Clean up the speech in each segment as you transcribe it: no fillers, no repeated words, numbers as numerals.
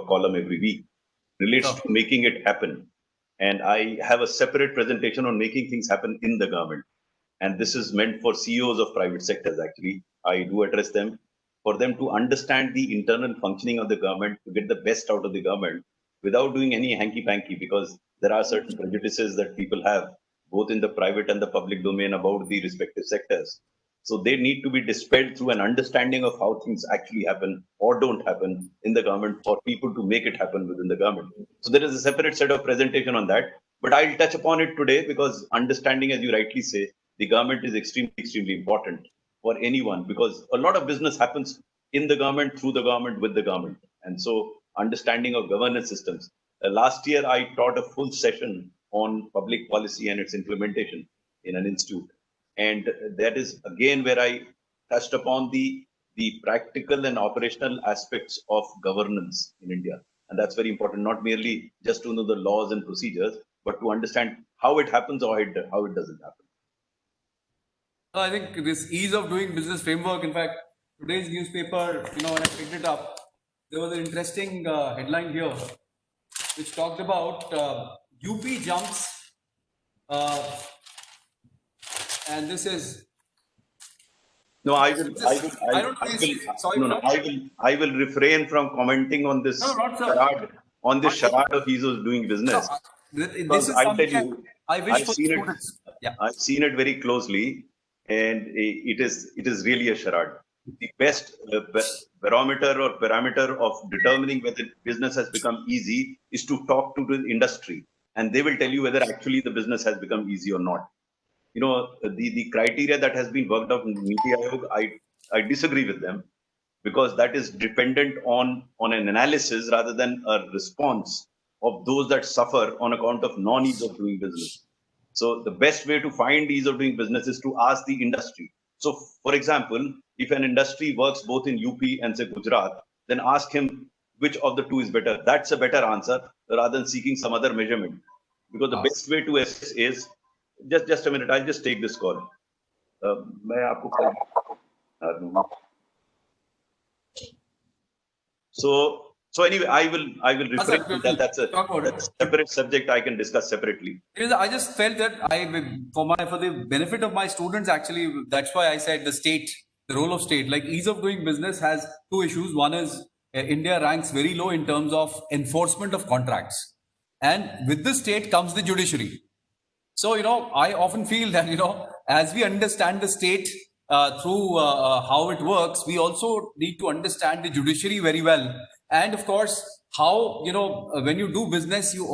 column every week, relates Sure. to making it happen. And I have a separate presentation on making things happen in the government. And this is meant for CEOs of private sectors, actually. I do address them for them to understand the internal functioning of the government, to get the best out of the government without doing any hanky panky, because there are certain prejudices that people have, both in the private and the public domain, about the respective sectors. So they need to be dispelled through an understanding of how things actually happen or don't happen in the government for people to make it happen within the government. So there is a separate set of presentation on that, but I'll touch upon it today because understanding, as you rightly say, the government is extremely, extremely important for anyone, because a lot of business happens in the government, through the government, with the government. And so understanding of governance systems. Last year, I taught a full session on public policy and its implementation in an institute. And that is again where I touched upon the practical and operational aspects of governance in India. And that's very important, not merely just to know the laws and procedures, but to understand how it happens or how it doesn't happen. I think this ease of doing business framework, in fact, today's newspaper, when I picked it up, there was an interesting headline here which talked about UP jumps, and this is. No, I will, I will, I don't know. Sorry, no, no, sir. I will refrain from commenting on this No, not sir. charade, of ease of doing No, business. this Because is I'll tell something you, I wish I've for the seen it, students. Yeah. I've seen it very closely, and it is really a charade. The best barometer or parameter of determining whether business has become easy is to talk to the industry, and they will tell you whether actually the business has become easy or not. The criteria that has been worked out in Niti Aayog, I disagree with them, because that is dependent on an analysis rather than a response of those that suffer on account of non-ease of doing business. So the best way to find ease of doing business is to ask the industry. So, for example, if an industry works both in UP and say Gujarat, then ask him which of the two is better. That's a better answer rather than seeking some other measurement. Because the best way to assess is just a minute. I'll just take this call. मैं आपको call so anyway, I will refrain from that. That's a separate subject I can discuss separately. I just felt that for the benefit of my students, actually, that's why I said the role of state, like ease of doing business has two issues. One is India ranks very low in terms of enforcement of contracts, and with the state comes the judiciary. So, I often feel that, as we understand the state through how it works, we also need to understand the judiciary very well. And of course, how, when you do business, you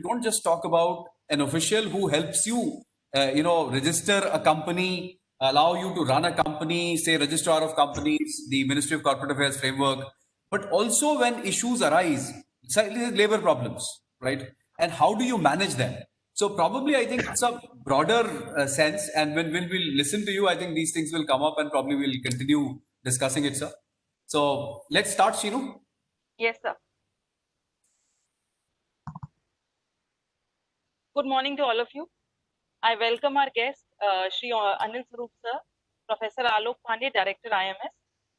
don't just talk about an official who helps you, register a company, allow you to run a company, say registrar of companies, the Ministry of Corporate Affairs framework, but also when issues arise, labor problems, right? And how do you manage them? So probably I think it's a broader sense, and when we listen to you, I think these things will come up, and probably we'll continue discussing it, sir. So let's start, Shinu. Yes, sir. Good morning to all of you. I welcome our guest, Shri Anil Swarup sir, Professor Alok Pandey, Director IMS,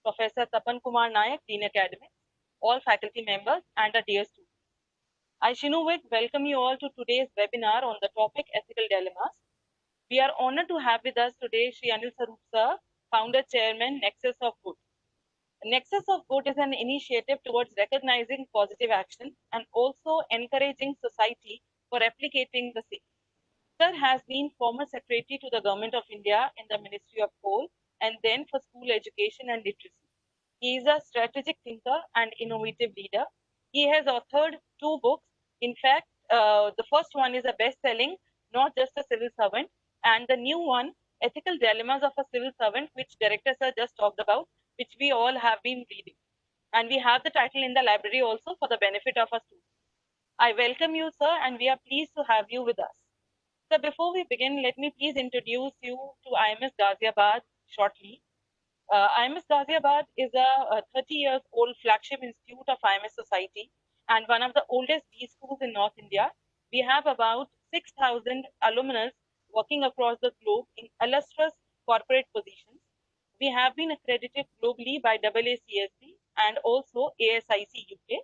Professor Tapan Kumar Nayak, Dean Academics, all faculty members, and our dear students. I, Shinu Vik, welcome you all to today's webinar on the topic Ethical Dilemmas. We are honored to have with us today Shri Anil Swarup sir, Founder Chairman, Nexus of Good. Nexus of Good is an initiative towards recognizing positive action and also encouraging society for replicating the same. Sir has been former secretary to the Government of India in the Ministry of Coal and then for school education and literacy. He is a strategic thinker and innovative leader. He has authored 2 books. In fact, the first one is a best-selling, Not Just a Civil Servant, and the new one, Ethical Dilemmas of a Civil Servant, which Director Sir just talked about, which we all have been reading. And we have the title in the library also for the benefit of our students. I welcome you, sir, and we are pleased to have you with us. So before we begin, let me please introduce you to IMS Ghaziabad shortly. IMS Ghaziabad is a 30-year-old flagship institute of IMS Society and one of the oldest B schools in North India. We have about 6,000 alumnus working across the globe in illustrious corporate positions. We have been accredited globally by AACSB and also ASIC UK.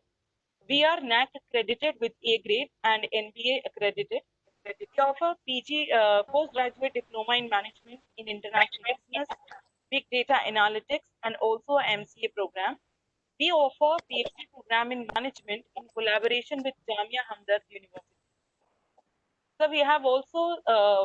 We are NAC accredited with A grade and NBA accredited. We offer PG postgraduate diploma in management in international business, big data analytics, and also a MCA program. We offer PhD program in management in collaboration with Jamia Hamdard University. So we have also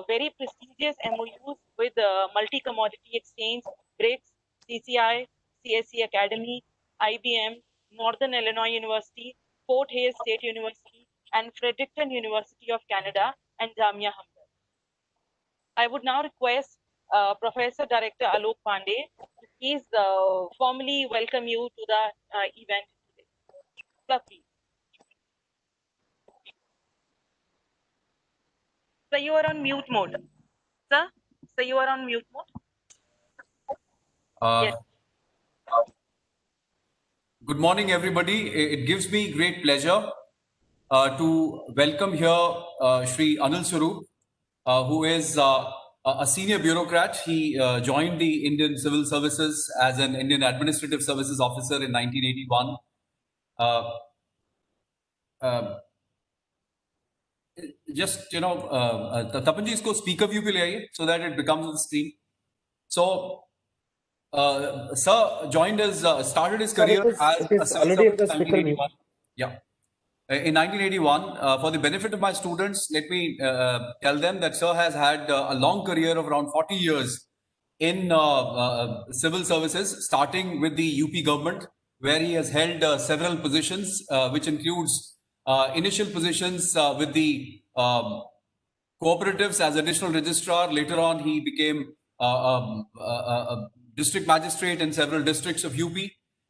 very prestigious MOUs with Multi-Commodity Exchange, BRICS, CCI, CSC Academy, IBM, Northern Illinois University, Fort Hays State University, and Fredericton University of Canada, and Jamia Hamdard. I would now request Professor Director Alok Pandey to please formally welcome you to the event today. Sir, please. Sir, you are on mute mode. Sir, you are on mute mode. Yes. Good morning, everybody. It gives me great pleasure to welcome here Shri Anil Swarup, who is a senior bureaucrat. He joined the Indian Civil Services as an Indian Administrative Services Officer in 1981. Just, Tapanji, isko speaker view pe le aiye so that it becomes on the screen. So, Sir joined as, started his career as a civil servant in 1981. Yeah. In 1981, for the benefit of my students, let me tell them that Sir has had a long career of around 40 years in civil services, starting with the UP government, where he has held several positions, which includes initial positions with the cooperatives as additional registrar. Later on, he became a district magistrate in several districts of UP.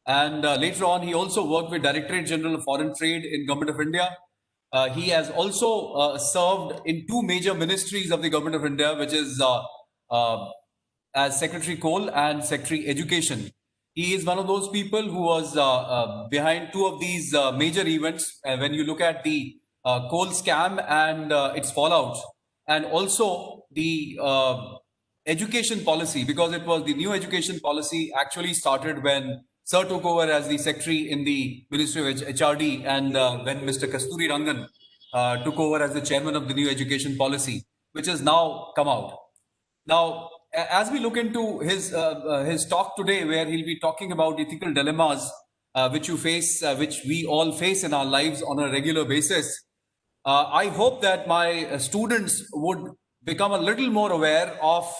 And later on, he also worked with Directorate General of Foreign Trade in Government of India. He has also served in two major ministries of the Government of India, which is as Secretary Coal and Secretary Education. He is one of those people who was behind two of these major events. When you look at the coal scam and its fallout, and also the education policy, because it was the new education policy actually started when Sir took over as the secretary in the Ministry of HRD, and when Mr. Kasturi Rangan took over as the chairman of the new education policy, which has now come out. Now, as we look into his talk today, where he'll be talking about ethical dilemmas which you face, which we all face in our lives on a regular basis, I hope that my students would become a little more aware of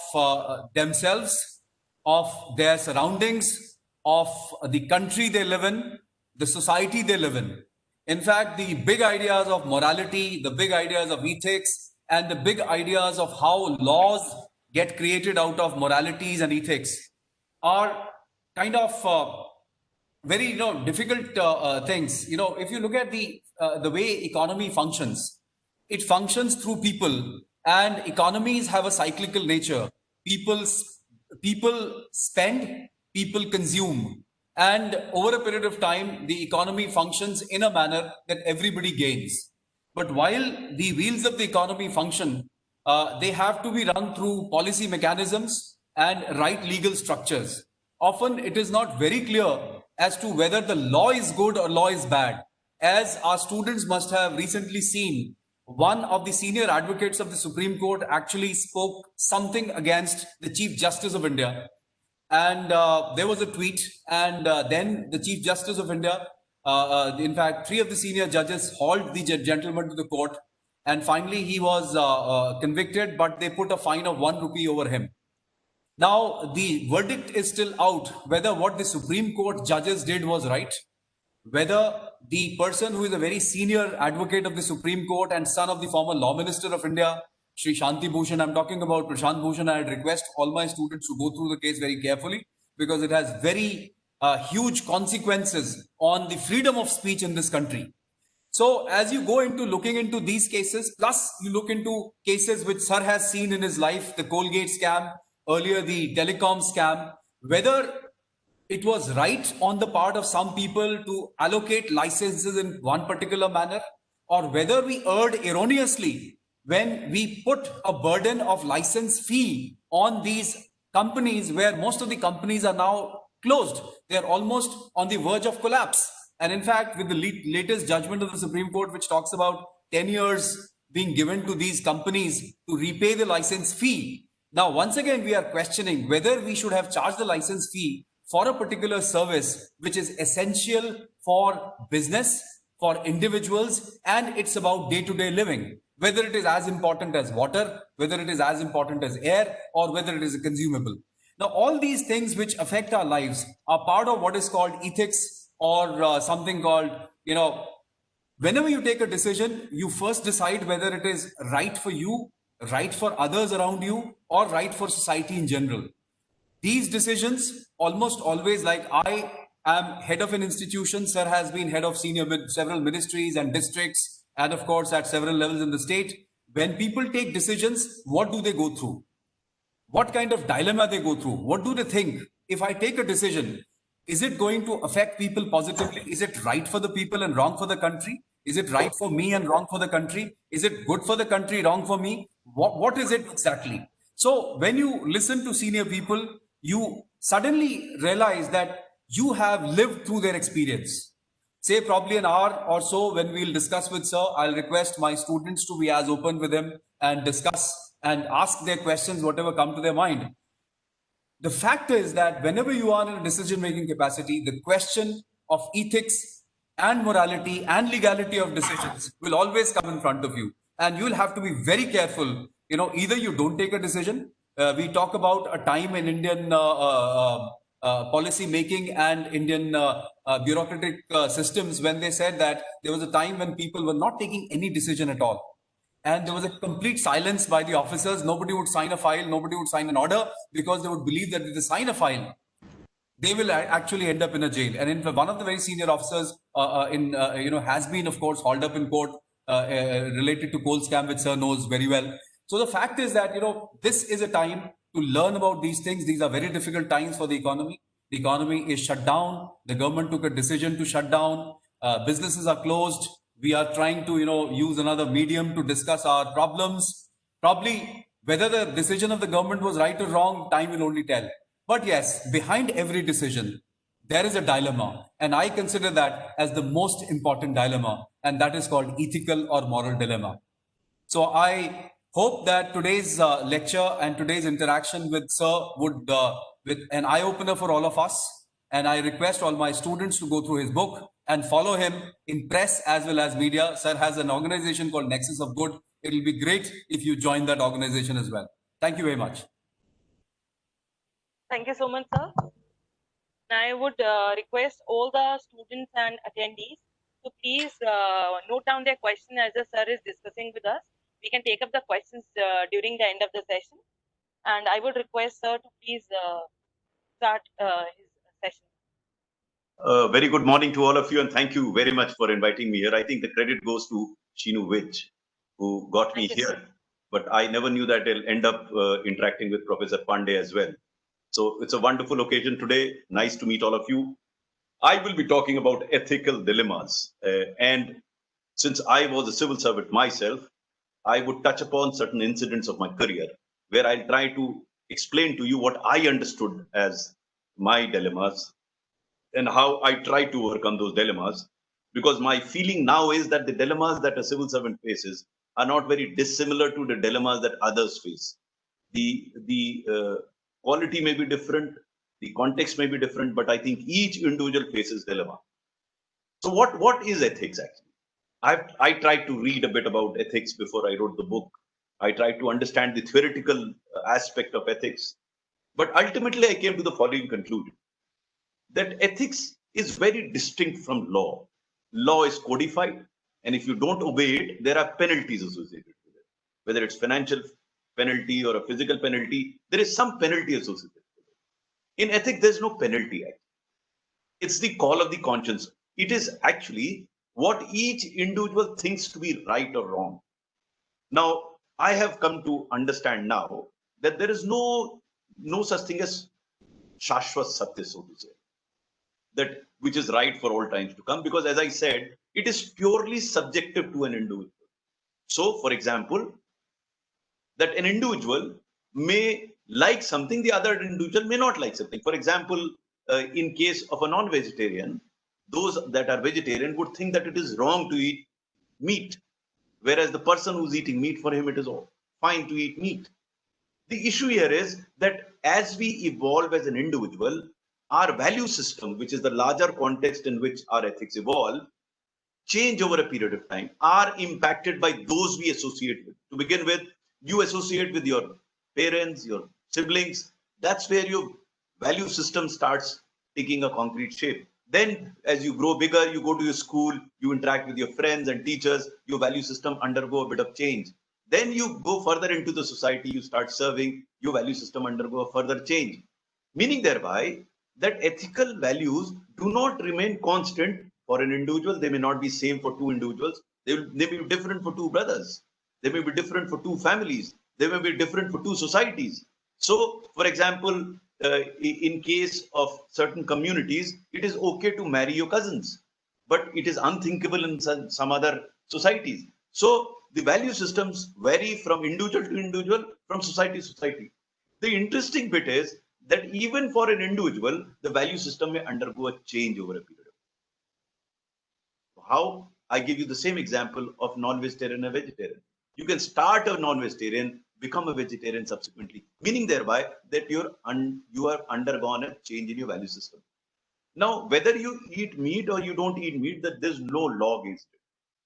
themselves, of their surroundings, of the country they live in, the society they live in. In fact, the big ideas of morality, the big ideas of ethics, and the big ideas of how laws get created out of moralities and ethics are kind of very difficult things. If you look at the way economy functions, it functions through people, and economies have a cyclical nature. People spend, people consume, and over a period of time, the economy functions in a manner that everybody gains. But while the wheels of the economy function, they have to be run through policy mechanisms and right legal structures. Often it is not very clear as to whether the law is good or law is bad. As our students must have recently seen, one of the senior advocates of the Supreme Court actually spoke something against the Chief Justice of India. And there was a tweet, and then the Chief Justice of India, in fact, three of the senior judges hauled the gentleman to the court, and finally he was convicted, but they put a fine of 1 rupee over him. Now, the verdict is still out whether what the Supreme Court judges did was right, whether the person who is a very senior advocate of the Supreme Court and son of the former Law Minister of India, Shri Shanti Bhushan, I'm talking about Prashant Bhushan. I'd request all my students to go through the case very carefully, because it has very huge consequences on the freedom of speech in this country. So as you go into looking into these cases, plus you look into cases which Sir has seen in his life, the Colgate scam, earlier the telecom scam, whether it was right on the part of some people to allocate licenses in one particular manner, or whether we erred erroneously when we put a burden of license fee on these companies, where most of the companies are now closed. They're almost on the verge of collapse. And in fact, with the latest judgment of the Supreme Court, which talks about 10 years being given to these companies to repay the license fee. Now, once again, we are questioning whether we should have charged the license fee for a particular service which is essential for business, for individuals, and it's about day-to-day living. Whether it is as important as water, whether it is as important as air, or whether it is a consumable. Now, all these things which affect our lives are part of what is called ethics, or something called, whenever you take a decision, you first decide whether it is right for you, right for others around you, or right for society in general. These decisions almost always, like I am head of an institution, sir has been head of several ministries and districts, and of course at several levels in the state. When people take decisions, what do they go through? What kind of dilemma they go through? What do they think? If I take a decision, is it going to affect people positively? Is it right for the people and wrong for the country? Is it right for me and wrong for the country? Is it good for the country, wrong for me? What is it exactly? So when you listen to senior people, you suddenly realize that you have lived through their experience. Say probably an hour or so when we'll discuss with sir, I'll request my students to be as open with him and discuss and ask their questions, whatever come to their mind. The fact is that whenever you are in a decision-making capacity, the question of ethics and morality and legality of decisions will always come in front of you. And you'll have to be very careful. Either you don't take a decision. We talk about a time in Indian policy making and Indian bureaucratic systems when they said that there was a time when people were not taking any decision at all. And there was a complete silence by the officers. Nobody would sign a file. Nobody would sign an order because they would believe that if they sign a file, they will actually end up in a jail. And in fact, one of the very senior officers has been, of course, hauled up in court related to coal scam, which sir knows very well. So the fact is that, this is a time to learn about these things. These are very difficult times for the economy. The economy is shut down. The government took a decision to shut down. Businesses are closed. We are trying to, use another medium to discuss our problems. Probably whether the decision of the government was right or wrong, time will only tell. But yes, behind every decision, there is a dilemma. And I consider that as the most important dilemma. And that is called ethical or moral dilemma. So I hope that today's lecture and today's interaction with sir would with an eye-opener for all of us. And I request all my students to go through his book and follow him in press as well as media. Sir has an organization called Nexus of Good. It will be great if you join that organization as well. Thank you very much. Thank you so much, sir. I would request all the students and attendees to please note down their question as the sir is discussing with us. We can take up the questions during the end of the session. And I would request sir to please start his session. Very good morning to all of you, and thank you very much for inviting me here. I think the credit goes to Shinu Vij, who got me here. But I never knew that I'll end up interacting with Professor Pandey as well. So it's a wonderful occasion today. Nice to meet all of you. I will be talking about ethical dilemmas. And since I was a civil servant myself, I would touch upon certain incidents of my career where I'll try to explain to you what I understood as my dilemmas and how I try to overcome those dilemmas. Because my feeling now is that the dilemmas that a civil servant faces are not very dissimilar to the dilemmas that others face. The quality may be different, the context may be different, but I think each individual faces dilemma. So what is ethics actually? I tried to read a bit about ethics before I wrote the book. I tried to understand the theoretical aspect of ethics. But ultimately, I came to the following conclusion, that ethics is very distinct from law. Law is codified, and if you don't obey it, there are penalties associated with it. Whether it's financial penalty or a physical penalty, there is some penalty associated with it. In ethics, there's no penalty. It's the call of the conscience. It is actually what each individual thinks to be right or wrong. Now, I have come to understand now that there is no such thing as Shashwat Satya, so to say, that which is right for all times to come, because as I said, it is purely subjective to an individual. So, for example, that an individual may like something, the other individual may not like something. For example, in case of a non-vegetarian, those that are vegetarian would think that it is wrong to eat meat, whereas the person who's eating meat, for him it is all fine to eat meat. The issue here is that as we evolve as an individual, our value system, which is the larger context in which our ethics evolve, change over a period of time, are impacted by those we associate with. To begin with, you associate with your parents, your siblings. That's where your value system starts taking a concrete shape. Then, as you grow bigger, you go to your school, you interact with your friends and teachers, your value system undergo a bit of change. Then you go further into the society, you start serving, your value system undergo a further change. Meaning thereby that ethical values do not remain constant for an individual. They may not be same for two individuals. They may be different for two brothers. They may be different for two families. They may be different for two societies. So, for example, in case of certain communities, it is okay to marry your cousins, but it is unthinkable in some other societies. So, the value systems vary from individual to individual, from society to society. The interesting bit is that even for an individual, the value system may undergo a change over a period of time. How? I give you the same example of non-vegetarian and vegetarian. You can start a non-vegetarian, become a vegetarian subsequently, meaning thereby that you have undergone a change in your value system. Now, whether you eat meat or you don't eat meat, that there's no law against it.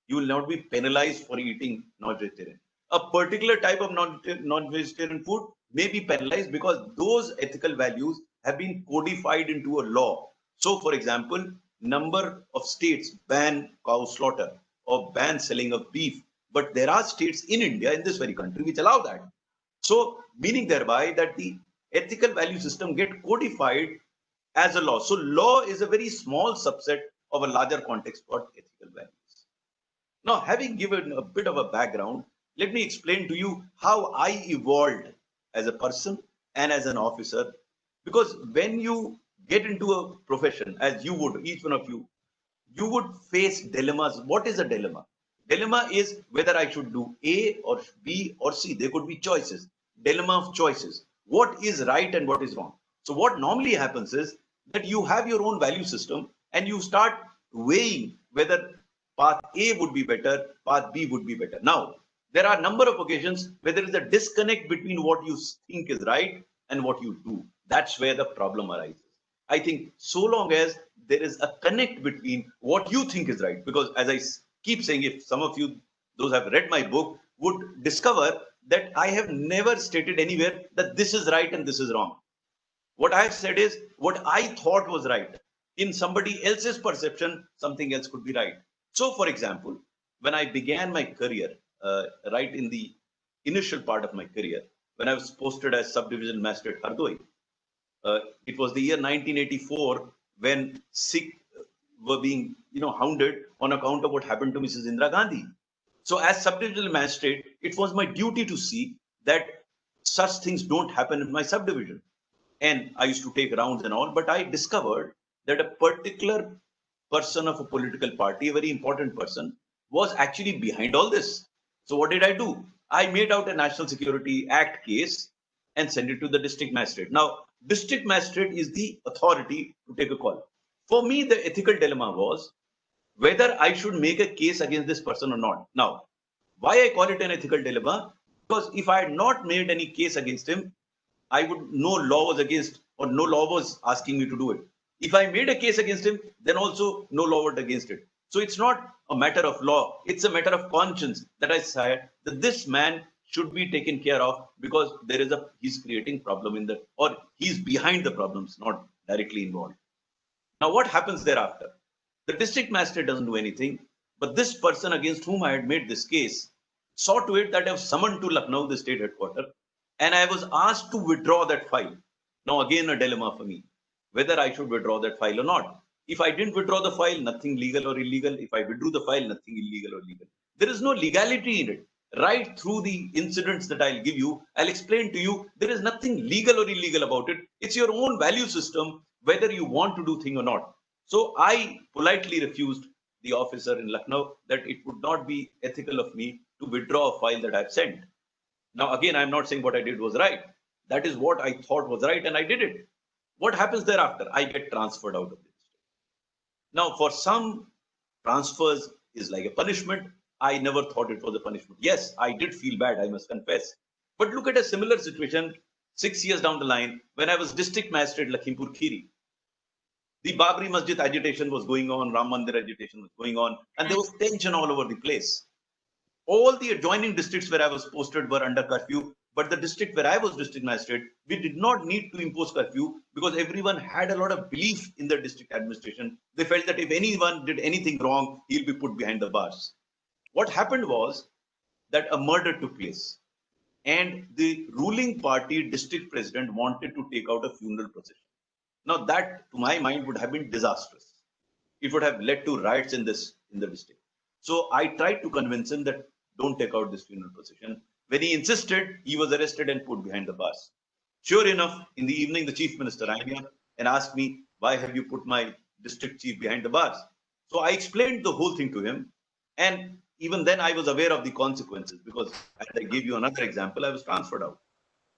You will not be penalized for eating non-vegetarian. A particular type of non-vegetarian food may be penalized because those ethical values have been codified into a law. So, for example, number of states ban cow slaughter or ban selling of beef, but there are states in India, in this very country, which allow that. So, meaning thereby that the ethical value system get codified as a law. So, law is a very small subset of a larger context for ethical values. Now, having given a bit of a background, let me explain to you how I evolved as a person and as an officer. Because when you get into a profession, as you would, each one of you would face dilemmas. What is a dilemma? Dilemma is whether I should do A or B or C. There could be choices. Dilemma of choices. What is right and what is wrong? So what normally happens is that you have your own value system and you start weighing whether path A would be better, path B would be better. Now, there are a number of occasions where there is a disconnect between what you think is right and what you do. That's where the problem arises. I think so long as there is a connect between what you think is right, because as I keep saying, if some of you, those have read my book, would discover that I have never stated anywhere that this is right and this is wrong. What I have said is what I thought was right. In somebody else's perception, something else could be right. So, for example, when I began my career, right in the initial part of my career, when I was posted as subdivision master at Hardoi, it was the year 1984 when Sikh were being, hounded on account of what happened to Mrs. Indira Gandhi. So, as subdivisional magistrate, it was my duty to see that such things don't happen in my subdivision. And I used to take rounds and all, but I discovered that a particular person of a political party, a very important person, was actually behind all this. So what did I do? I made out a National Security Act case and sent it to the district magistrate. Now, district magistrate is the authority to take a call. For me, the ethical dilemma was whether I should make a case against this person or not. Now, why I call it an ethical dilemma? Because if I had not made any case against him, I would, no law was against, or no law was asking me to do it. If I made a case against him, then also no law was against it. So it's not a matter of law. It's a matter of conscience that I said that this man should be taken care of because he's creating problem in the, or he's behind the problems, not directly involved. Now what happens thereafter? The district magistrate doesn't do anything, but this person against whom I had made this case saw to it that I was summoned to Lucknow, the state headquarters, and I was asked to withdraw that file. Now again a dilemma for me, whether I should withdraw that file or not. If I didn't withdraw the file, nothing legal or illegal. If I withdrew the file, nothing illegal or legal. There is no legality in it. Right through the incidents that I'll give you, I'll explain to you, there is nothing legal or illegal about it. It's your own value system, whether you want to do thing or not. So I politely refused the officer in Lucknow that it would not be ethical of me to withdraw a file that I've sent. Now, again, I'm not saying what I did was right. That is what I thought was right, and I did it. What happens thereafter? I get transferred out of this. Now, for some, transfers is like a punishment. I never thought it was a punishment. Yes, I did feel bad, I must confess. But look at a similar situation 6 years down the line when I was district magistrate Lakhimpur Kheri. The Babri Masjid agitation was going on, Ram Mandir agitation was going on, and there was tension all over the place. All the adjoining districts where I was posted were under curfew, but the district where I was district magistrate, we did not need to impose curfew because everyone had a lot of belief in the district administration. They felt that if anyone did anything wrong, he'll be put behind the bars. What happened was that a murder took place, and the ruling party district president wanted to take out a funeral procession. Now, that, to my mind, would have been disastrous. It would have led to riots in the district. So I tried to convince him that don't take out this funeral procession. When he insisted, he was arrested and put behind the bars. Sure enough, in the evening, the chief minister rang me up and asked me, why have you put my district chief behind the bars? So I explained the whole thing to him. And even then, I was aware of the consequences because, as I gave you another example, I was transferred out.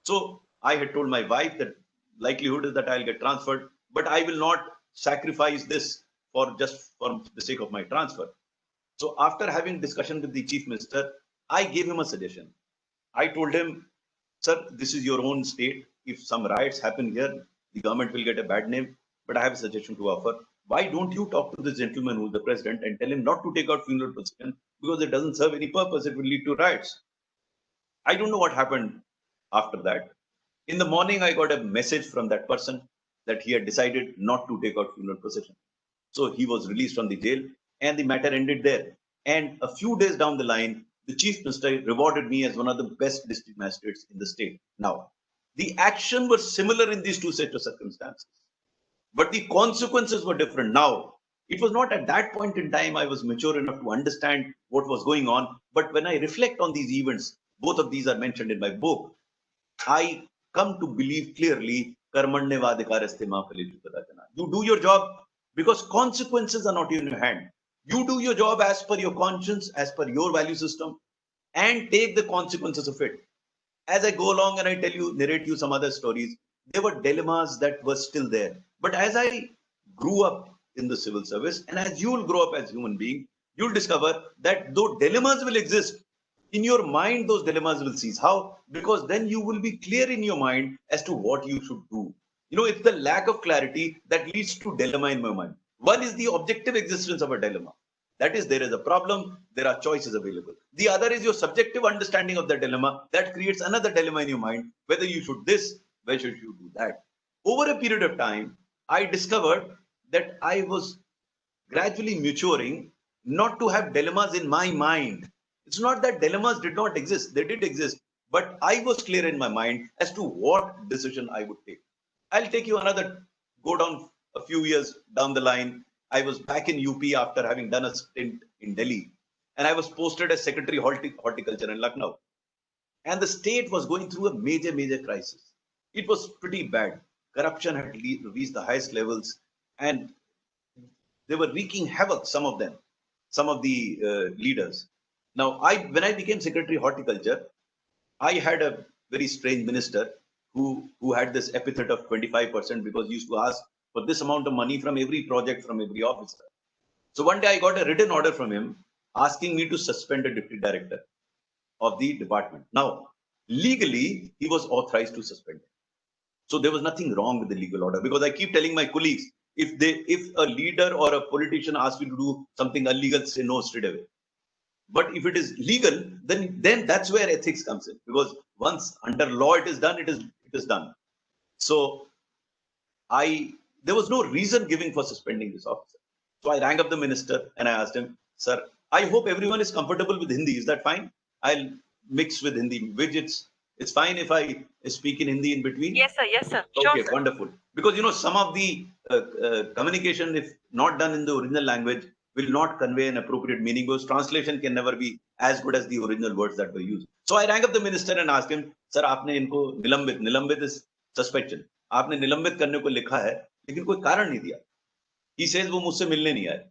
So I had told my wife that likelihood is that I'll get transferred, but I will not sacrifice this for just for the sake of my transfer. So after having discussion with the chief minister, I gave him a suggestion. I told him, sir, this is your own state. If some riots happen here, the government will get a bad name. But I have a suggestion to offer. Why don't you talk to this gentleman who's the president and tell him not to take out funeral procession because it doesn't serve any purpose. It will lead to riots. I don't know what happened after that. In the morning, I got a message from that person that he had decided not to take out funeral procession. So he was released from the jail and the matter ended there. And a few days down the line, the chief minister rewarded me as one of the best district magistrates in the state. Now, the action was similar in these two sets of circumstances, but the consequences were different. Now, it was not at that point in time I was mature enough to understand what was going on. But when I reflect on these events, both of these are mentioned in my book, I come to believe clearly, karmanne vadikaraste ma phaletu kadachana. You do your job because consequences are not in your hand. You do your job as per your conscience, as per your value system, and take the consequences of it. As I go along and I tell you, narrate you some other stories, there were dilemmas that were still there. But as I grew up in the civil service, and as you will grow up as human being, you'll discover that though dilemmas will exist, in your mind, those dilemmas will cease. How? Because then you will be clear in your mind as to what you should do. You know, it's the lack of clarity that leads to dilemma in my mind. One is the objective existence of a dilemma. That is, there is a problem, there are choices available. The other is your subjective understanding of the dilemma that creates another dilemma in your mind, whether you should this, whether should you do that. Over a period of time, I discovered that I was gradually maturing not to have dilemmas in my mind. It's not that dilemmas did not exist, they did exist, but I was clear in my mind as to what decision I would take. I'll take you go down a few years down the line. I was back in UP after having done a stint in Delhi, and I was posted as Secretary Horticulture in Lucknow. And the state was going through a major crisis. It was pretty bad. Corruption had reached the highest levels, and they were wreaking havoc, some of them, some of the leaders. Now, when I became Secretary Horticulture, I had a very strange minister who had this epithet of 25% because he used to ask for this amount of money from every project, from every officer. So one day I got a written order from him asking me to suspend a deputy director of the department. Now, legally, he was authorized to suspend it. So there was nothing wrong with the legal order, because I keep telling my colleagues, if a leader or a politician asks you to do something illegal, say no straight away. But if it is legal, then that's where ethics comes in, because once under law it is done, it is done. So there was no reason given for suspending this officer. So I rang up the minister and I asked him, sir, I hope everyone is comfortable with Hindi. Is that fine? I'll mix with Hindi, which it's fine if I speak in Hindi in between. Yes, sir. Yes, sir. Okay, Sure, wonderful. Because some of the communication, if not done in the original language, will not convey an appropriate meaning, because translation can never be as good as the original words that were used. So I rang up the minister and asked him, sir, आपने इनको निलंबित is suspension. आपने निलंबित करने को लिखा है, लेकिन कोई कारण नहीं दिया. He says वो मुझसे मिलने नहीं आए.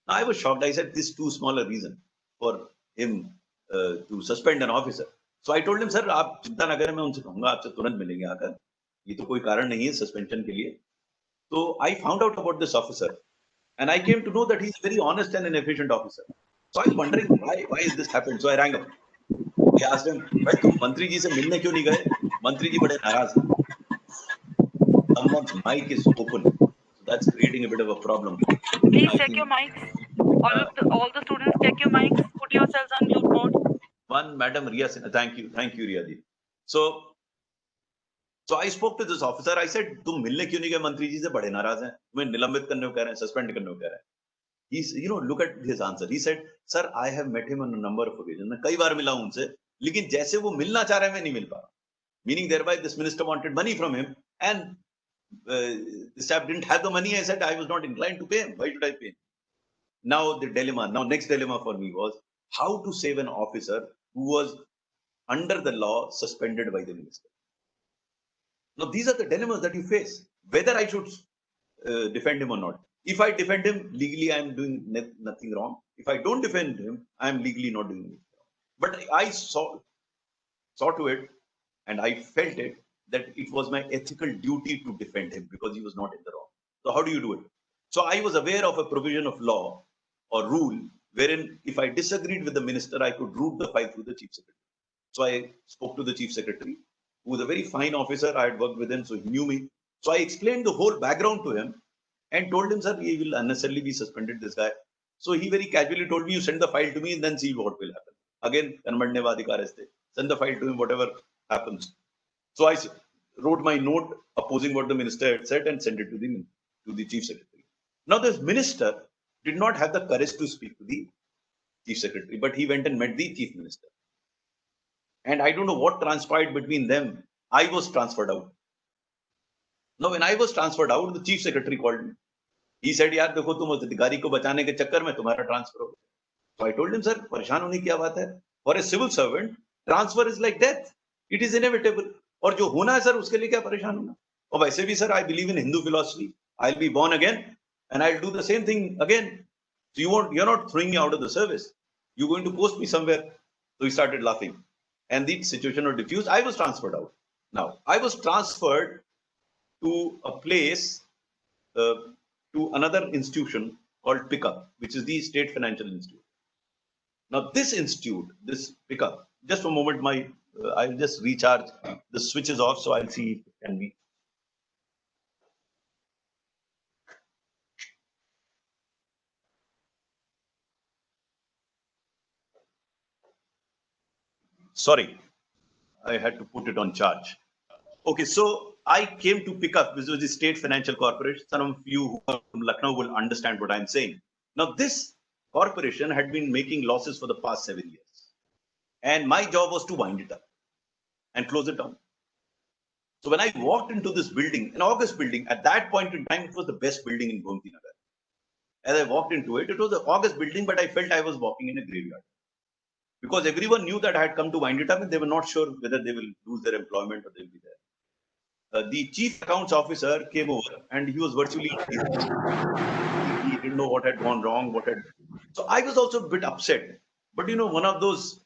Now I was shocked. I said this is too small a reason for him to suspend an officer. So I told him, sir, आप चिंता ना करें, मैं उनसे कहूंगा आपसे तुरंत मिलेंगे आकर. ये तो कोई कारण नहीं है सस्पेंशन के लिए. So I found out about this officer. And I came to know that he's a very honest and an efficient officer. So I was wondering why is this happened? So I rang up. I asked him, "भाई तुम मंत्री जी से मिलने क्यों नहीं गए? मंत्री जी बड़े नाराज हैं." Someone's mic is open, so that's creating a bit of a problem. Please I check your think mics. All the students check your mics. Put yourselves on mute mode. one Madam Riya Sinha. Thank you, Riya ji. So I spoke to this officer. I said, "तुम मिलने क्यों नहीं गए मंत्री जी से? बड़े नाराज हैं. तुम्हें निलंबित करने को कह रहे हैं, सस्पेंड करने को कह रहे हैं." He's, look at his answer. He said, "Sir, I have met him on a number of occasions. मैं कई बार मिला हूं उनसे, लेकिन जैसे वो मिलना चाह रहे हैं मैं नहीं मिल पा रहा." Meaning thereby this minister wanted money from him, and the staff didn't have the money. I said I was not inclined to pay him. Why should I pay him? Now next dilemma for me was how to save an officer who was under the law suspended by the minister. Now these are the dilemmas that you face, whether I should defend him or not. If I defend him legally, I am doing nothing wrong. If I don't defend him, I am legally not doing anything wrong. But I saw to it, and I felt it, that it was my ethical duty to defend him because he was not in the wrong. So how do you do it? So I was aware of a provision of law or rule wherein if I disagreed with the minister, I could route the file through the chief secretary. So I spoke to the chief secretary, who was a very fine officer. I had worked with him, so he knew me. So I explained the whole background to him and told him, "Sir, he will unnecessarily be suspended, this guy." So he very casually told me, "You send the file to me and then see what will happen." Again, send the file to him, whatever happens. So I wrote my note opposing what the minister had said and sent it to the chief secretary. Now this minister did not have the courage to speak to the chief secretary, but he went and met the chief minister. And I don't know what transpired between them. I was transferred out. Now when I was transferred out, the chief secretary called me. He said, "यार देखो तुम अधिकारी को बचाने के चक्कर में तुम्हारा ट्रांसफर हो गया." So I told him, "Sir, परेशान होने की क्या बात है? For a civil servant, transfer is like death. It is inevitable. और जो होना है सर उसके लिए क्या परेशान होना? और वैसे भी sir, I believe in Hindu philosophy. I'll be born again and I'll do the same thing again. So you're not throwing me out of the service. You're going to post me somewhere." So he started laughing, and the situation was diffused. I was transferred out. Now I was transferred to a place, to another institution called Pickup, which is the State Financial Institute. Now this institute, this Pickup, just a moment, I'll just recharge. The switch is off, so I'll see if it can be. Sorry, I had to put it on charge. Okay, so I came to Pickup, which was the State Financial Corporation. Some of you who are from Lucknow will understand what I'm saying. Now this corporation had been making losses for the past 7 years, and my job was to wind it up and close it down. So when I walked into this building, an August building, at that point in time, it was the best building in Gomti Nagar. As I walked into it, it was an August building, but I felt I was walking in a graveyard. Because everyone knew that I had come to wind it up and they were not sure whether they will lose their employment or they'll be there. The chief accounts officer came over and he was virtually, he didn't know what had gone wrong, so I was also a bit upset. But one of those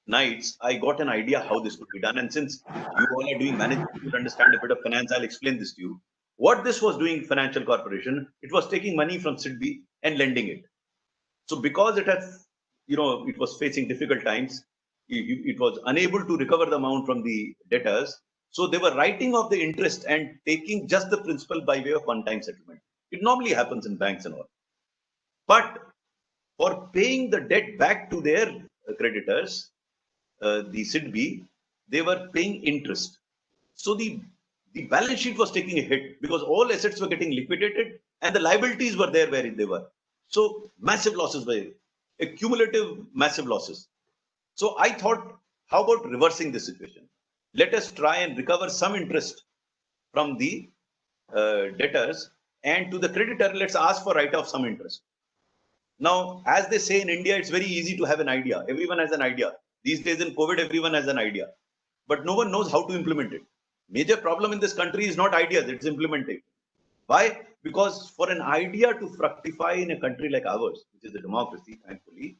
nights, I got an idea how this could be done. And since you all are doing management, you understand a bit of finance, I'll explain this to you. What this was doing, Financial Corporation, it was taking money from SIDBI and lending it. So because it had, it was facing difficult times, it was unable to recover the amount from the debtors. So they were writing off the interest and taking just the principal by way of one-time settlement. It normally happens in banks and all. But for paying the debt back to their creditors, the SIDBI, they were paying interest. So the balance sheet was taking a hit because all assets were getting liquidated and the liabilities were there where they were. So massive losses were cumulative, massive losses. So I thought, how about reversing the situation? Let us try and recover some interest from the debtors, and to the creditor, let's ask for write-off some interest. Now, as they say in India, it's very easy to have an idea. Everyone has an idea. These days in COVID, everyone has an idea, but no one knows how to implement it. Major problem in this country is not ideas, it's implementation. Why? Because for an idea to fructify in a country like ours, which is a democracy, thankfully,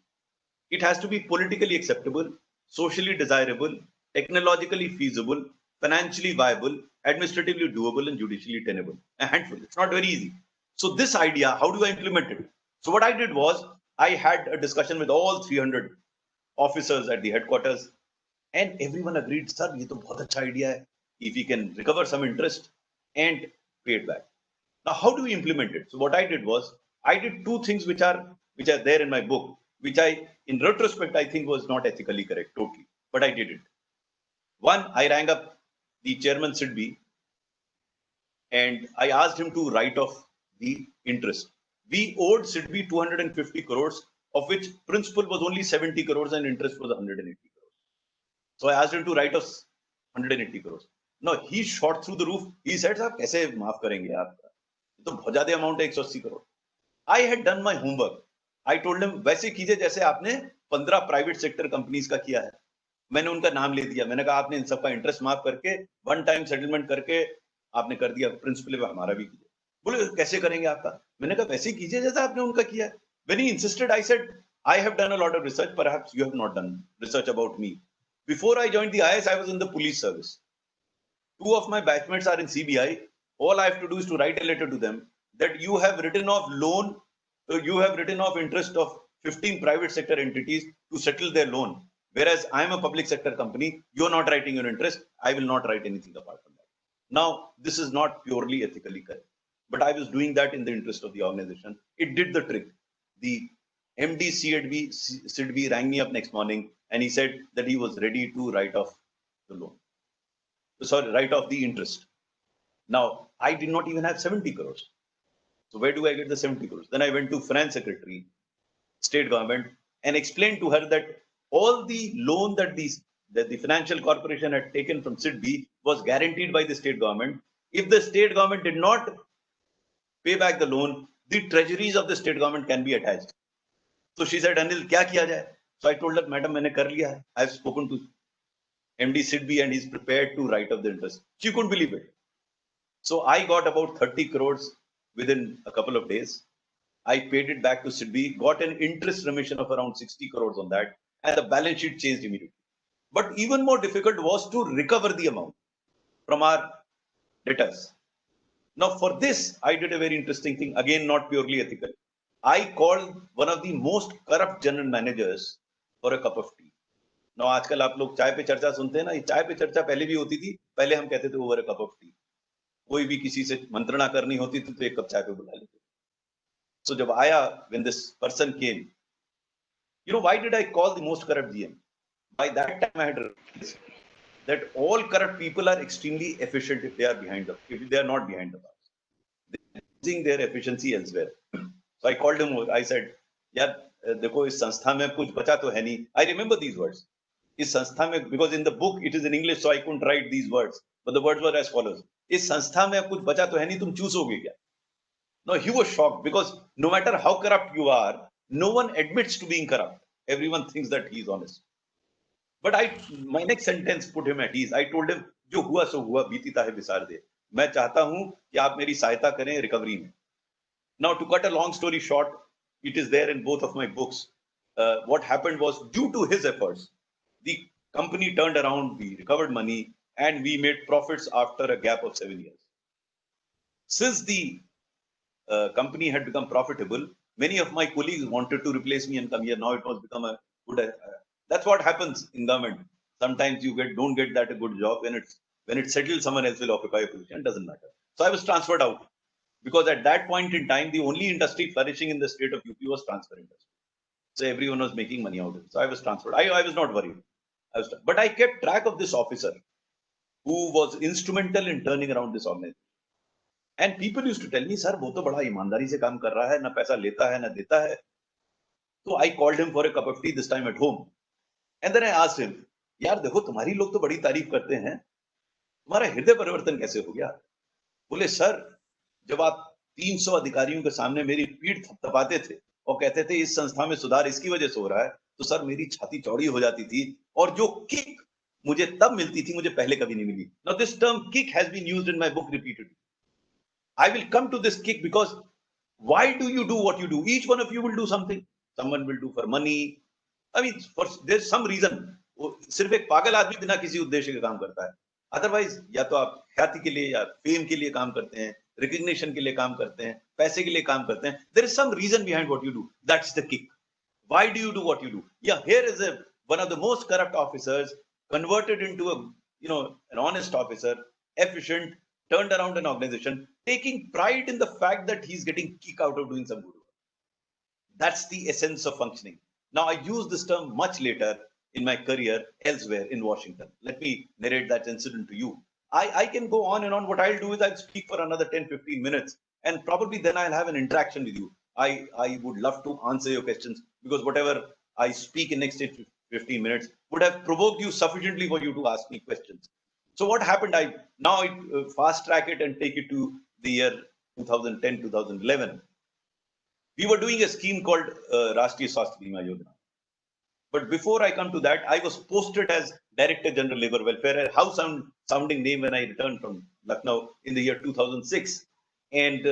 it has to be politically acceptable, socially desirable, technologically feasible, financially viable, administratively doable, and judicially tenable. A handful. It's not very easy. So this idea, how do I implement it? So what I did was, I had a discussion with all 300 officers at the headquarters, and everyone agreed, sir, ये तो बहुत अच्छा idea है. If we can recover some interest and pay it back. Now, how do we implement it? So what I did was, I did two things which are there in my book, which I, in retrospect, I think was not ethically correct totally, but I did it. One, I rang up the chairman Sidbi, and I asked him to write off the interest. We owed Sidbi 250 crores, of which principal was only 70 crores and interest was 180 crores. So I asked him to write off 180 crores. No, he shot through the roof. He said, "Sir, कैसे माफ करेंगे आप? तो बहुत ज़्यादा amount है 180 crore." I had done my homework. I told him, वैसे कीजिए जैसे आपने 15 प्राइवेट सेक्टर कंपनीज का किया है. मैंने उनका नाम ले दिया. मैंने कहा आपने इन सबका इंटरेस्ट माफ करके वन टाइम सेटलमेंट करके आपने कर दिया, प्रिंसिपल हमारा भी कीजिए. बोले कैसे करेंगे आपका? मैंने कहा वैसे कीजिए जैसा आपने उनका किया. When he insisted, I said, I have done a lot of research. Perhaps you have not done research about me. Before I joined the IS, I was in the police service. Two of my batchmates are in CBI. All I have to do is to write a letter to them that you have written off loan, you have written off interest of 15 private sector entities to settle their loan. Whereas I am a public sector company, you're not writing your interest. I will not write anything apart from that. Now, this is not purely ethically correct, but I was doing that in the interest of the organization. It did the trick. The MD Sidbi rang me up next morning and he said that he was ready to write off the loan. Sorry, write off the interest. Now, I did not even have 70 crores. So where do I get the 70 crores? Then I went to finance secretary, state government, and explained to her that all the loan that the financial corporation had taken from Sidbi was guaranteed by the state government. If the state government did not pay back the loan, the treasuries of the state government can be attached. So she said, Anil, kya kiya jaye? So I told her, Madam, maine kar liya hai. I have spoken to MD Sidbi and he's prepared to write off the interest. She couldn't believe it. So I got about 30 crores within a couple of days. I paid it back to Sidbi, got an interest remission of around 60 crores on that, and the balance sheet changed immediately. But even more difficult was to recover the amount from our debtors. Now, for this, I did a very interesting thing, again, not purely ethical. I called one of the most corrupt general managers for a cup of tea. Now, आजकल आप लोग चाय पे चर्चा सुनते हैं ना, ये चाय पे चर्चा पहले भी होती थी. पहले हम कहते थे over a cup of tea. कोई भी किसी से मंत्रणा करनी होती थी तो एक कप चाय पे बुला लेते. So जब आया, when this person came, you know, why did I call the most corrupt GM? By that time, I had realized that all corrupt people are extremely efficient if they are not behind the bars. They're using their efficiency elsewhere. So I called him over. I said, "यार, देखो इस संस्था में कुछ बचा तो है नहीं." I remember these words. इस संस्था में, because in the book it is in English, so I couldn't write these words, but the words were as follows. इस संस्था में कुछ बचा तो है नहीं, तुम चूसोगे क्या? No, he was shocked because no matter how corrupt you are, no one admits to being corrupt. Everyone thinks that he is honest. But my next sentence put him at ease. I told him, जो हुआ सो हुआ, बीती ताहे बिसार दे. मैं चाहता हूं कि आप मेरी सहायता करें रिकवरी में. Now, to cut a long story short, it is there in both of my books. What happened was, due to his efforts, the company turned around, we recovered money, and we made profits after a gap of 7 years. Since the company had become profitable, many of my colleagues wanted to replace me and come here. Now it was become a good. That's what happens in government. Sometimes you don't get that a good job. When it settles, someone else will occupy a position. It doesn't matter. So I was transferred out because at that point in time, the only industry flourishing in the state of UP was transfer industry. So everyone was making money out of it. So I was transferred. I was not worried. But I kept track of this officer who was instrumental in turning around this organization. And people used to tell me, sir, वो तो बड़ा ईमानदारी से काम कर रहा है, ना पैसा लेता है, ना देता है. So I called him for a cup of tea, this time at home. And then I asked him, यार देखो तुम्हारी लोग तो बड़ी तारीफ करते हैं, तुम्हारा हृदय परिवर्तन कैसे हो गया? बोले, सर, जब आप 300 अधिकारियों के सामने मेरी पीठ थपथपाते थे और कहते थे इस संस्था में सुधार इसकी वजह से हो रहा है, तो सर मेरी छाती चौड़ी हो जाती थी और जो किक मुझे तब मिलती थी, मुझे पहले कभी नहीं मिली. Now this term kick has been used in my book repeatedly. I will come to this kick because why do you do what you do? Each one of you will do something. Someone will do for money. I mean, there's some reason. सिर्फ एक पागल आदमी बिना किसी उद्देश्य के काम करता है. Otherwise, या तो आप ख्याति के लिए या फेम के लिए काम करते हैं, रिकग्निशन के लिए काम करते हैं, पैसे के लिए काम करते हैं, there is some reason behind what you do. That's the kick. Why do you do what you do? Yeah, here is one of the most corrupt officers converted into an honest officer, efficient, turned around an organization, taking pride in the fact that he's getting kick out of doing some good work. That's the essence of functioning. Now, I use this term much later in my career elsewhere in Washington. Let me narrate that incident to you. I can go on and on. What I'll do is I'll speak for another 10, 15 minutes, and probably then I'll have an interaction with you. I would love to answer your questions because whatever I speak in next 10, 15 minutes would have provoked you sufficiently for you to ask me questions. So what happened? I fast track it and take it to the year 2010, 2011. We were doing a scheme called Rashtriya Swasthya Bima Yojana. But before I come to that, I was posted as Director General Labour Welfare, a house sounding name when I returned from Lucknow in the year 2006. And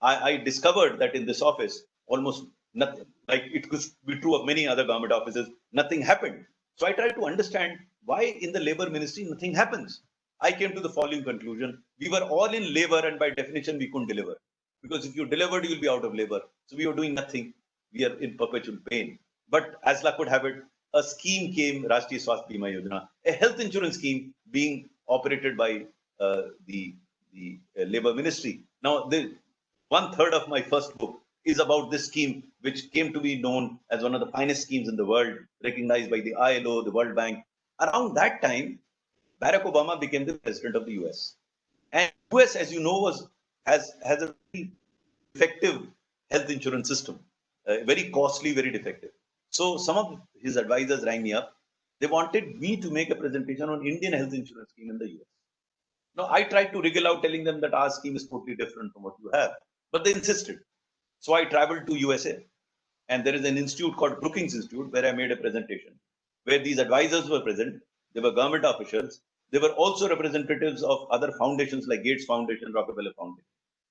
I discovered that in this office, almost nothing, like it could be true of many other government offices, nothing happened. So I tried to understand why in the Labour Ministry nothing happens. I came to the following conclusion. We were all in labour and by definition we couldn't deliver. Because if you delivered, you'll be out of labour. So we were doing nothing. We are in perpetual pain. But as luck would have it, a scheme came, Rashtriya Swasthya Bima Yojana, a health insurance scheme being operated by the Labour Ministry. Now, the 1/3 of my first book is about this scheme, which came to be known as one of the finest schemes in the world, recognized by the ILO, the World Bank. Around that time, Barack Obama became the president of the US. And US, as you know, has a very effective health insurance system, very costly, very defective. So some of his advisors rang me up. They wanted me to make a presentation on Indian health insurance scheme in the US. Now, I tried to wriggle out telling them that our scheme is totally different from what you have, but they insisted. So I traveled to USA, and there is an institute called Brookings Institute where I made a presentation, where these advisors were present. They were government officials. They were also representatives of other foundations like Gates Foundation, Rockefeller Foundation.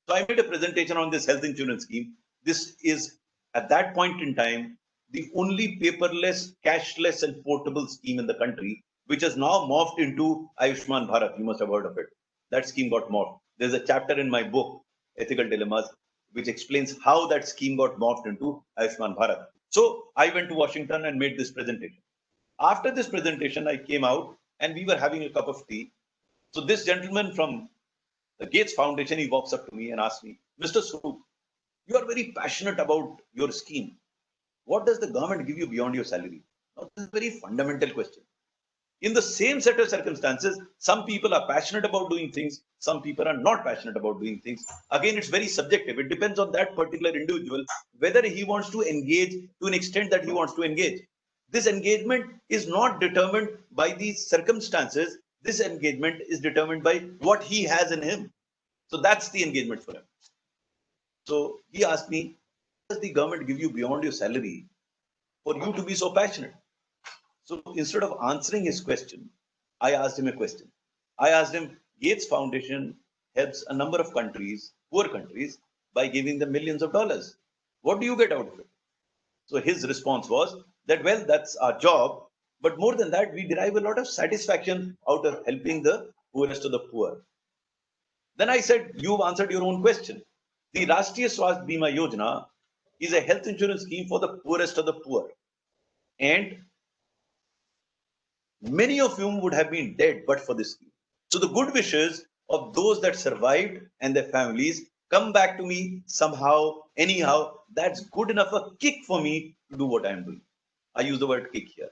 So I made a presentation on this health insurance scheme. This is, at that point in time, the only paperless, cashless, and portable scheme in the country, which has now morphed into Ayushman Bharat. You must have heard of it. That scheme got morphed. There's a chapter in my book, Ethical Dilemmas, which explains how that scheme got morphed into Ayushman Bharat. So I went to Washington and made this presentation. After this presentation, I came out and we were having a cup of tea. So this gentleman from the Gates Foundation, he walks up to me and asks me, Mr. Swaroop, you are very passionate about your scheme. What does the government give you beyond your salary? Now, this is a very fundamental question. In the same set of circumstances, some people are passionate about doing things, some people are not passionate about doing things. Again, it's very subjective. It depends on that particular individual, whether he wants to engage to an extent that he wants to engage. This engagement is not determined by these circumstances. This engagement is determined by what he has in him. So that's the engagement for him. So he asked me, does the government give you beyond your salary for you to be so passionate? So instead of answering his question, I asked him a question. I asked him, Gates Foundation helps a number of countries, poor countries, by giving them millions of dollars. What do you get out of it? So his response was that, well, that's our job. But more than that, we derive a lot of satisfaction out of helping the poorest of the poor. Then I said, you've answered your own question. The Rashtriya Swasthya Bima Yojana is a health insurance scheme for the poorest of the poor. And many of whom would have been dead but for this scheme. So the good wishes of those that survived and their families come back to me somehow, anyhow. That's good enough a kick for me to do what I'm doing. I use the word kick here.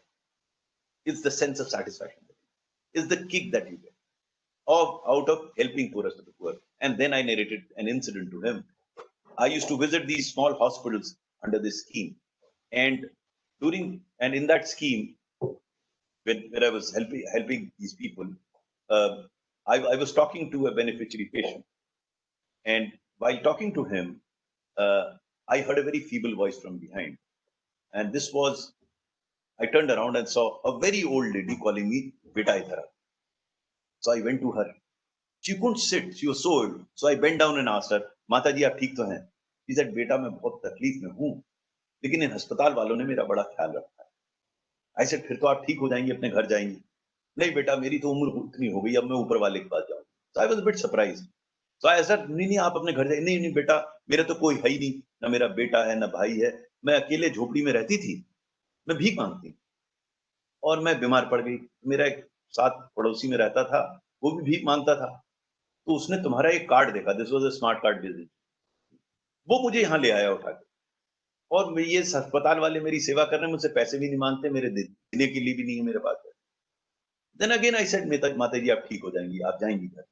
It's the sense of satisfaction. It's the kick that you get out of helping poorest of the poor. And then I narrated an incident to him. I used to visit these small hospitals under this scheme. And in that scheme, when I was helping these people, I was talking to a beneficiary patient. And while talking to him, I heard a very feeble voice from behind. And this was, I turned around and saw a very old lady calling me Beta Idhara. So I went to her. She couldn't sit. She was so old. So I bent down and asked her, Mata ji, aap theek to hain? She said, Beta, main bahut takleef mein hoon. Lekin in hospital walon ne mera bada khayal rakha hai. I said, फिर तो आप ठीक हो जाएंगे, अपने घर जाएंगे. नहीं बेटा, मेरी तो उम्र इतनी हो गई, अब मैं ऊपर वाले के पास जाऊं. So I was a bit surprised. So I said, नहीं आप अपने घर जाइए। नहीं बेटा, मेरा तो कोई है ही नहीं, ना मेरा बेटा है ना भाई है, मैं अकेले झोपड़ी में रहती थी, मैं भीख मांगती और मैं बीमार पड़ गई। मेरा एक साथ पड़ोसी में रहता था, वो भी भीख मांगता था, तो उसने तुम्हारा एक कार्ड देखा, this was a smart card business, वो मुझे यहाँ ले आया उठा के। और ये अस्पताल वाले मेरी सेवा कर रहे हैं, मुझसे पैसे भी नहीं मांगते, मेरे देने के लिए भी नहीं है मेरे पास। देन अगेन आई सेड, माता जी आप ठीक हो जाएंगी, आप जाएंगी घर।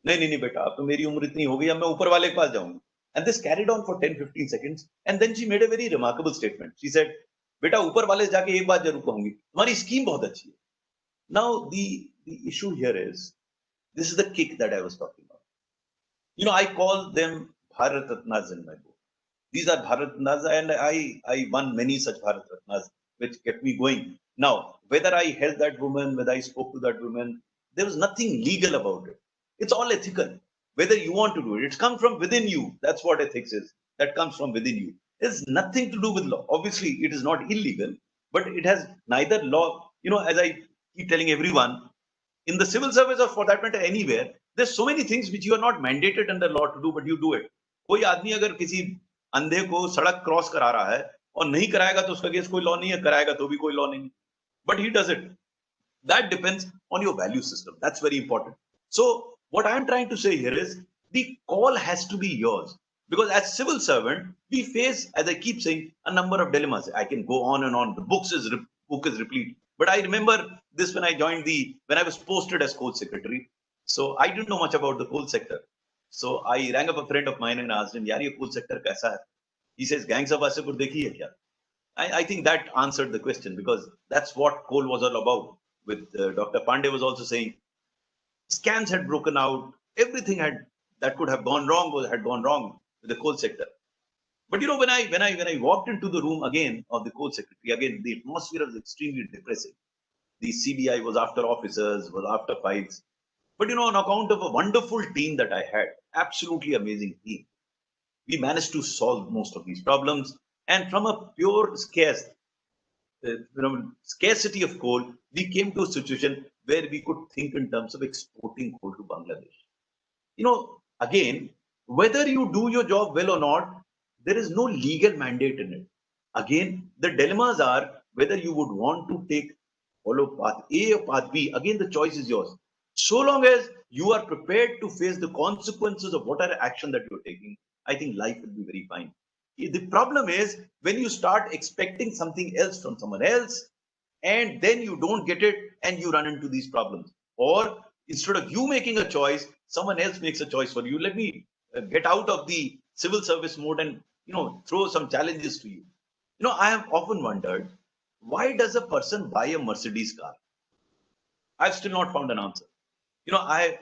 नहीं बेटा, अब तो मेरी उम्र इतनी हो गई, अब मैं ऊपर वाले के पास जाऊंगी। And this carried on for 10-15 seconds and then she made a very remarkable statement. She said, बेटा ऊपर वाले से जाके एक बात जरूर कहूंगी, तुम्हारी स्कीम बहुत अच्छी है। Now the issue here is, this is the kick that I was talking about. You know, I call them Bharat Ratnas in my book. These are Bharat Ratnas, and I won many such Bharat Ratnas, which kept me going. Now, whether I helped that woman, whether I spoke to that woman, there was nothing legal about it. It's all ethical. Whether you want to do it, it's come from within you. That's what ethics is. That comes from within you. It's nothing to do with law. Obviously, it is not illegal, but it has neither law. You know, as I keep telling everyone, in the civil service or for that matter anywhere, there's so many things which you are not mandated under law to do, but you do it. कोई आदमी अगर किसी अंधे को सड़क cross करा रहा है और नहीं कराएगा तो उसका केस कोई लॉ नहीं है, कराएगा तो भी कोई लॉ नहीं, but he does it. That depends on your value system. That's very important. So what I am trying to say here is the call has to be yours, because as civil servant we face, as I keep saying, a number of dilemmas. I can go on and on. The book is replete. But I remember this when I was posted as coal secretary. So I didn't know much about the coal sector. So I rang up a friend of mine and asked him, यार ये coal sector कैसा है? He says, gangs of Wasseypur देखी है क्या? I think that answered the question, because that's what coal was all about. With Dr. Pandey was also saying, scams had broken out, everything that could have gone wrong had gone wrong with the coal sector. But you know, when I walked into the room again of the coal secretary, again the atmosphere was extremely depressing. The CBI was after officers, was after files. But you know, on account of a wonderful team that I had, absolutely amazing team, we managed to solve most of these problems. And from a pure scarcity of coal, we came to a situation where we could think in terms of exporting coal to Bangladesh. You know, again, whether you do your job well or not, there is no legal mandate in it. Again, the dilemmas are whether you would want to follow path A or path B. Again, the choice is yours. So long as you are prepared to face the consequences of whatever action that you're taking, I think life will be very fine. The problem is when you start expecting something else from someone else, and then you don't get it and you run into these problems. Or instead of you making a choice, someone else makes a choice for you. Let me get out of the civil service mode and throw some challenges to you. I have often wondered, why does a person buy a Mercedes car? I've still not found an answer. I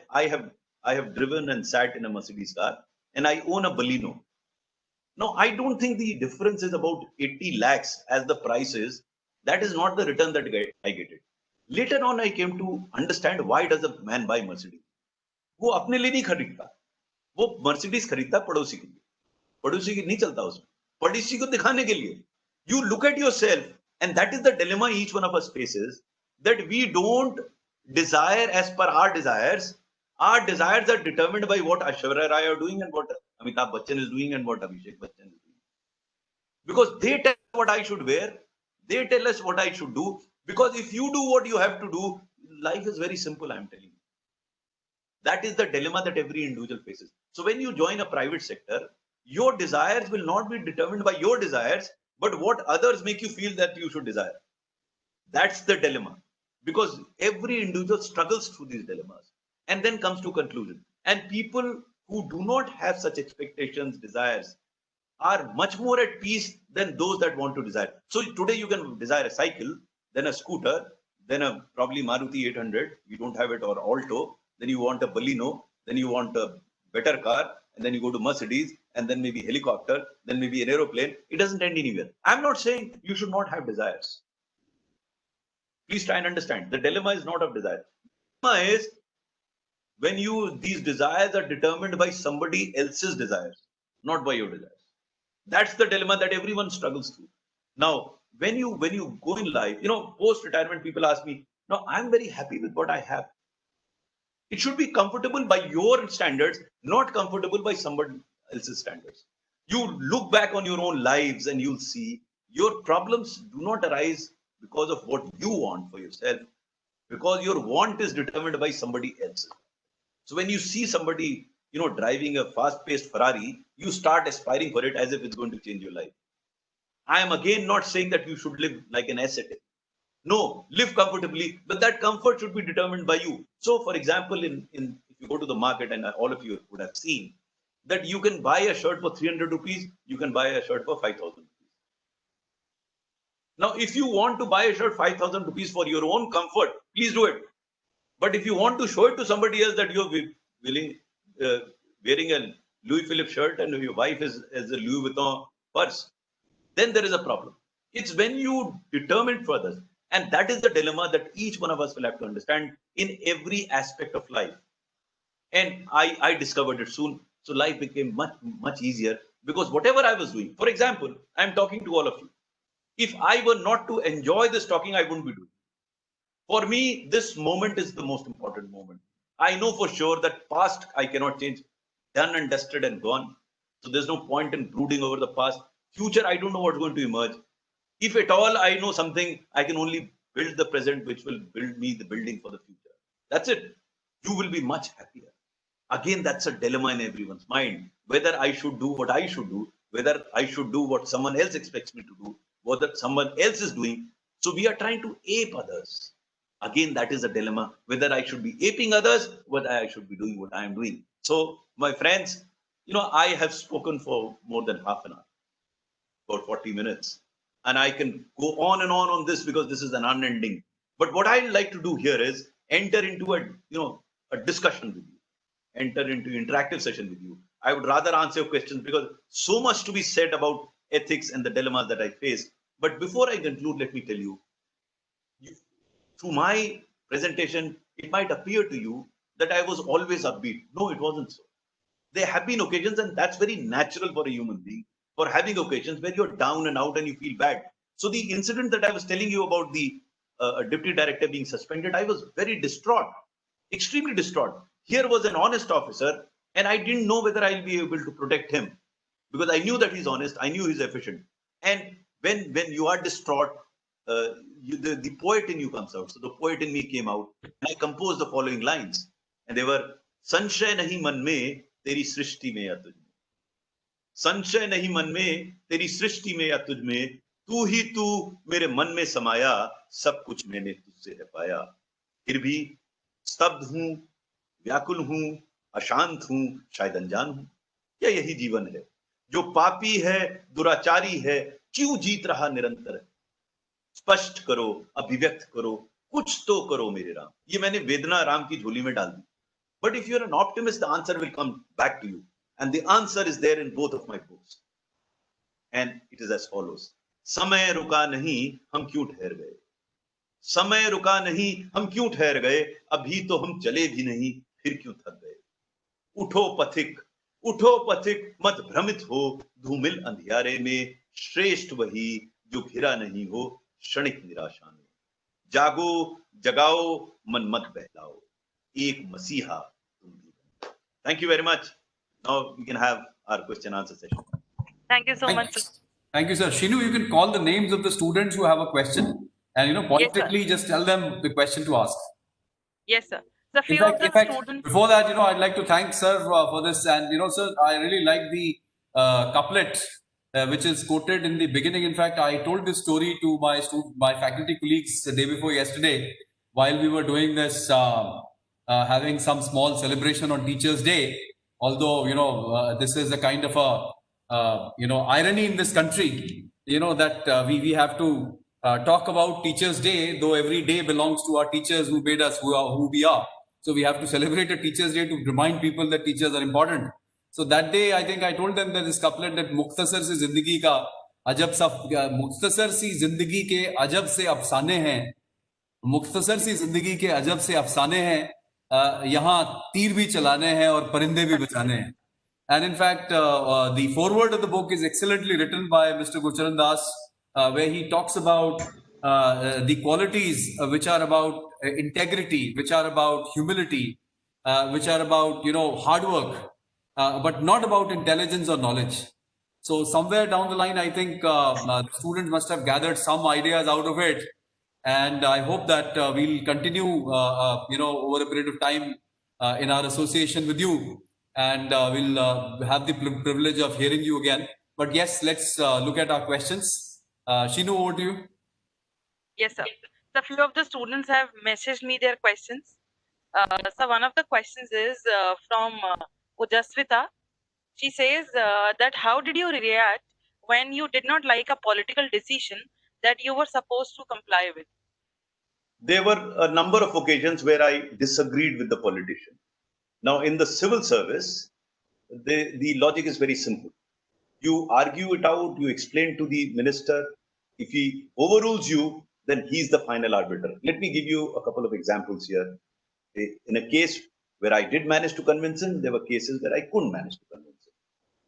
have driven and sat in a Mercedes car, and I own a Baleno. No, I don't think the difference is about 80 lakhs as the price is. That is not the return that I get it. Later on, I came to understand why does a man buy Mercedes. वो अपने लिए नहीं खरीदता, वो Mercedes खरीदता पड़ोसी के लिए, पड़ोसी की नहीं चलता उसमें, पड़ोसी को दिखाने के लिए. You look at yourself, and that is the dilemma each one of us faces, that we don't desire as per our desires. Our desires are determined by what Aishwarya Rai are doing and what Amitabh Bachchan is doing and what Abhishek Bachchan is doing. Because they tell us what I should wear, they tell us what I should do. Because if you do what you have to do, life is very simple, I'm telling you. That is the dilemma that every individual faces. So when you join a private sector, your desires will not be determined by your desires, but what others make you feel that you should desire. That's the dilemma. Because every individual struggles through these dilemmas and then comes to conclusion. And people who do not have such expectations, desires, are much more at peace than those that want to desire. So today you can desire a cycle, then a scooter, then a probably Maruti 800, you don't have it, or Alto, then you want a Baleno, then you want a better car, and then you go to Mercedes, and then maybe helicopter, then maybe an aeroplane. It doesn't end anywhere. I'm not saying you should not have desires. Please try and understand. The dilemma is not of desire. The dilemma is when these desires are determined by somebody else's desires, not by your desires. That's the dilemma that everyone struggles through. Now, when you go in life, post-retirement, people ask me, no, I'm very happy with what I have. It should be comfortable by your standards, not comfortable by somebody else's standards. You look back on your own lives and you'll see your problems do not arise because of what you want for yourself, because your want is determined by somebody else. So when you see somebody, driving a fast-paced Ferrari, you start aspiring for it as if it's going to change your life. I am again not saying that you should live like an ascetic. No, live comfortably, but that comfort should be determined by you. So, for example, if you go to the market, and all of you would have seen that you can buy a shirt for 300 rupees, you can buy a shirt for 5,000 rupees. Now, if you want to buy a shirt 5,000 rupees for your own comfort, please do it. But if you want to show it to somebody else that you're wearing a Louis Philippe shirt and your wife is a Louis Vuitton purse, then there is a problem. It's when you determine for others. And that is the dilemma that each one of us will have to understand in every aspect of life. And I discovered it soon. So life became much, much easier because whatever I was doing, for example, I'm talking to all of you. If I were not to enjoy this talking, I wouldn't be doing it. For me, this moment is the most important moment. I know for sure that past I cannot change, done and dusted and gone. So there's no point in brooding over the past. Future, I don't know what's going to emerge. If at all I know something, I can only build the present, which will build me the building for the future. That's it. You will be much happier. Again, that's a dilemma in everyone's mind. Whether I should do what I should do, whether I should do what someone else expects me to do, whether someone else is doing. So we are trying to ape others. Again, that is a dilemma. Whether I should be aping others, whether I should be doing what I am doing. So, my friends, I have spoken for more than half an hour, about 40 minutes. And I can go on and on this because this is an unending. But what I like to do here is enter into a discussion with you, enter into interactive session with you. I would rather answer your questions because so much to be said about ethics and the dilemmas that I faced. But before I conclude, let me tell you, through my presentation, it might appear to you that I was always upbeat. No, it wasn't so. There have been occasions, and that's very natural for a human being, for having occasions where you're down and out and you feel bad. So the incident that I was telling you about the deputy director being suspended, I was very distraught, extremely distraught. Here was an honest officer, and I didn't know whether I'll be able to protect him because I knew that he's honest, I knew he's efficient. And when you are distraught, the poet in you comes out. So the poet in me came out, and I composed the following lines, and they were: "Sanshay nahi man mein, teri srishti mein ya tujh mein. संशय नहीं मन में तेरी सृष्टि में या तुझ में, तू ही तू मेरे मन में समाया, सब कुछ मैंने तुझसे है पाया। फिर भी स्तब्ध हूं, व्याकुल हूं, अशांत हूं, शायद अनजान हूं। क्या यही जीवन है जो पापी है, दुराचारी है, क्यों जीत रहा निरंतर है? स्पष्ट करो, अभिव्यक्त करो, कुछ तो करो मेरे राम।" ये मैंने वेदना राम की झोली में डाल दी। But if you're an optimist, the answer will come back to you. And the answer is there in both of my books. And it is as follows. समय रुका नहीं, हम क्यों ठहर गए? समय रुका नहीं, हम क्यों ठहर गए? अभी तो हम चले भी नहीं, फिर क्यों थक गए? उठो पथिक, मत भ्रमित हो, धूमिल अंधियारे में, श्रेष्ठ वही जो घिरा नहीं हो क्षणिक निराशा में। जागो, जगाओ, मन मत बहलाओ, एक मसीहा तुम भी बनो। Thank you very much. Now we can have our question answer session. Thank you so much. Thank you, sir. Shinu, you can call the names of the students who have a question and, pointedly just tell them the question to ask. Yes, sir. The few In of the fact, students. before that, I'd like to thank sir for this. And, sir, I really like the couplet which is quoted in the beginning. In fact, I told this story to my faculty colleagues the day before yesterday while we were doing this, having some small celebration on Teachers' Day. Although, this is a kind of a, irony in this country, that we have to talk about Teachers' Day, though every day belongs to our teachers who made us who we are. So we have to celebrate a Teachers' Day to remind people that teachers are important. So that day, I think I told them that this couplet that मुख्तसर सी जिंदगी का अजब सा मुख्तसर सी जिंदगी के अजब से अफसाने हैं, मुख्तसर सी जिंदगी के अजब से अफसाने हैं, यहाँ तीर भी चलाने हैं और परिंदे भी बचाने हैं. And in fact, the foreword of the book is excellently written by Mr. Gurcharan Das, where he talks about the qualities which are about integrity, which are about humility, which are about, hard work, but not about intelligence or knowledge. So somewhere down the line, I think the students must have gathered some ideas out of it, and I hope that we'll continue, over a period of time in our association with you, and we'll have the privilege of hearing you again. But yes, let's look at our questions. Shinu, over to you. Yes, sir. So a few of the students have messaged me their questions. So one of the questions is from Ujaswita. She says that how did you react when you did not like a political decision that you were supposed to comply with? There were a number of occasions where I disagreed with the politician. Now, in the civil service, the logic is very simple. You argue it out, you explain to the minister. If he overrules you, then he's the final arbiter. Let me give you a couple of examples here. In a case where I did manage to convince him, there were cases where I couldn't manage to convince him.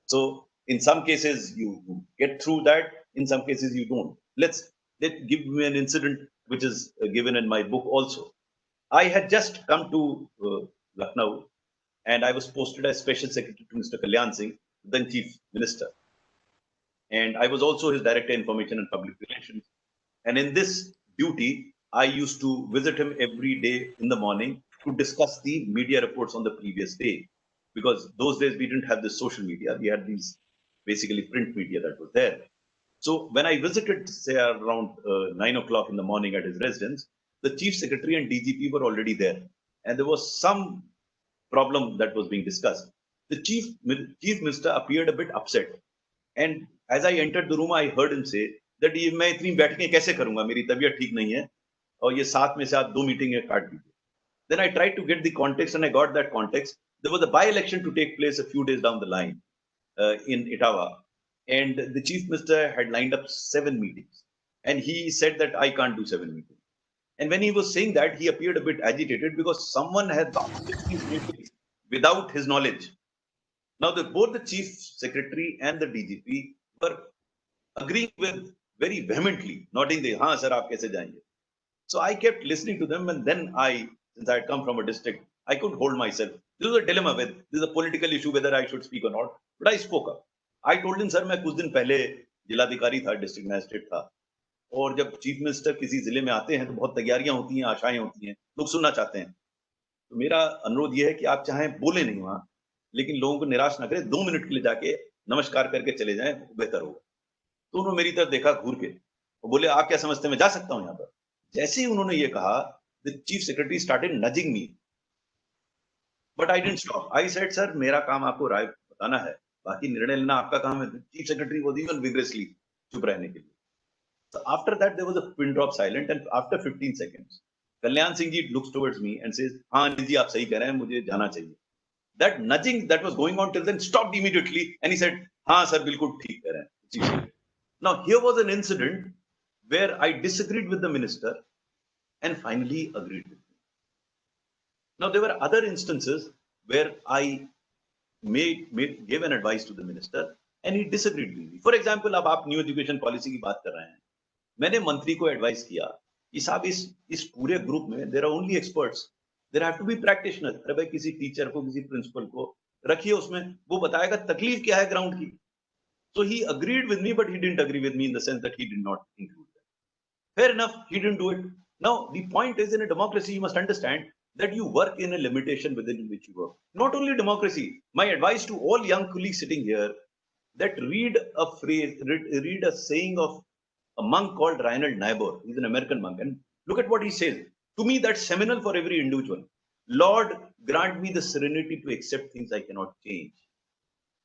So in some cases you get through that, in some cases you don't. Let give me an incident which is given in my book also. I had just come to Lucknow, and I was posted as Special Secretary to Mr. Kalyan Singh, then Chief Minister. And I was also his Director Information and Public Relations. And in this duty, I used to visit him every day in the morning to discuss the media reports on the previous day. Because those days we didn't have this social media, we had these basically print media that was there. So when I visited, say around 9 o'clock in the morning at his residence, the Chief Secretary and DGP were already there. And there was some problem that was being discussed. The Chief Minister appeared a bit upset. And as I entered the room, I heard him say that ये मैं इतनी बैठकें कैसे करूंगा, मेरी तबीयत ठीक नहीं है और ये 7 में से आप 2 मीटिंगें काट दीजिए. Then I tried to get the context, and I got that context. There was a by-election to take place a few days down the line in Etawah, and the Chief Minister had lined up 7 meetings, and he said that I can't do 7 meetings. And when he was saying that, he appeared a bit agitated because someone had without his knowledge. Now, both the Chief Secretary and the DGP were agreeing with very vehemently, nodding the, हाँ sir, आप कैसे जाएंगे? So I kept listening to them, and then since I had come from a district, I couldn't hold myself. This was a dilemma with, this is a political issue whether I should speak or not. But I spoke up. I told him, sir, मैं कुछ दिन पहले जिलाधिकारी था, district magistrate था, और जब chief minister किसी जिले में आते हैं तो बहुत तैयारियां होती हैं, आशाएं होती हैं, लोग सुनना चाहते हैं. तो मेरा अनुरोध यह है कि आप चाहें बोले नहीं वहां, लेकिन लोगों को निराश ना करें, 2 मिनट के लिए जाके नमस्कार करके चले जाएं, बेहतर होगा. तो उन्होंने मेरी तरफ देखा घूर के और बोले, आप क्या समझते हैं मैं जा सकता हूं यहाँ पर? जैसे ही उन्होंने ये कहा, the chief secretary started nudging me, but I didn't stop. I said, sir, मेरा काम आपको राय बताना है, बाकी निर्णय लेना आपका काम है. Chief secretary was even vigorously चुप रहने के लिए. So after that there was a pin drop silent, and after 15 seconds, Kalyan Singh ji looks towards me and says, हाँ अनिल जी आप सही कह रहे हैं, मुझे जाना चाहिए. That nudging that was going on till then stopped immediately, and he said, हाँ sir बिल्कुल ठीक कह रहे हैं. Now here was an incident where I disagreed with the minister and finally agreed with him. Now there were other instances where I gave an advice to the minister and he disagreed with me. For example, अब आप new education policy की बात कर रहे हैं, मैंने मंत्री को एडवाइस किया कि साहब इस पूरे ग्रुप में there are only experts, there have to be practitioner. अरे भाई किसी टीचर को, किसी प्रिंसिपल को रखिए उसमें, वो बताएगा तकलीफ क्या है ग्राउंड की. So he agreed with me, but he didn't agree with me in the sense that he did not include that. Fair enough, he didn't do it. Now, the point is, in a democracy, you must understand that you work in a limitation within which you work. Not only democracy, my advice to all young colleagues sitting here, that read a phrase, read a saying of a monk called Reinhold Niebuhr. He's an American monk. And look at what he says. To me, that's seminal for every individual. Lord, grant me the serenity to accept things I cannot change.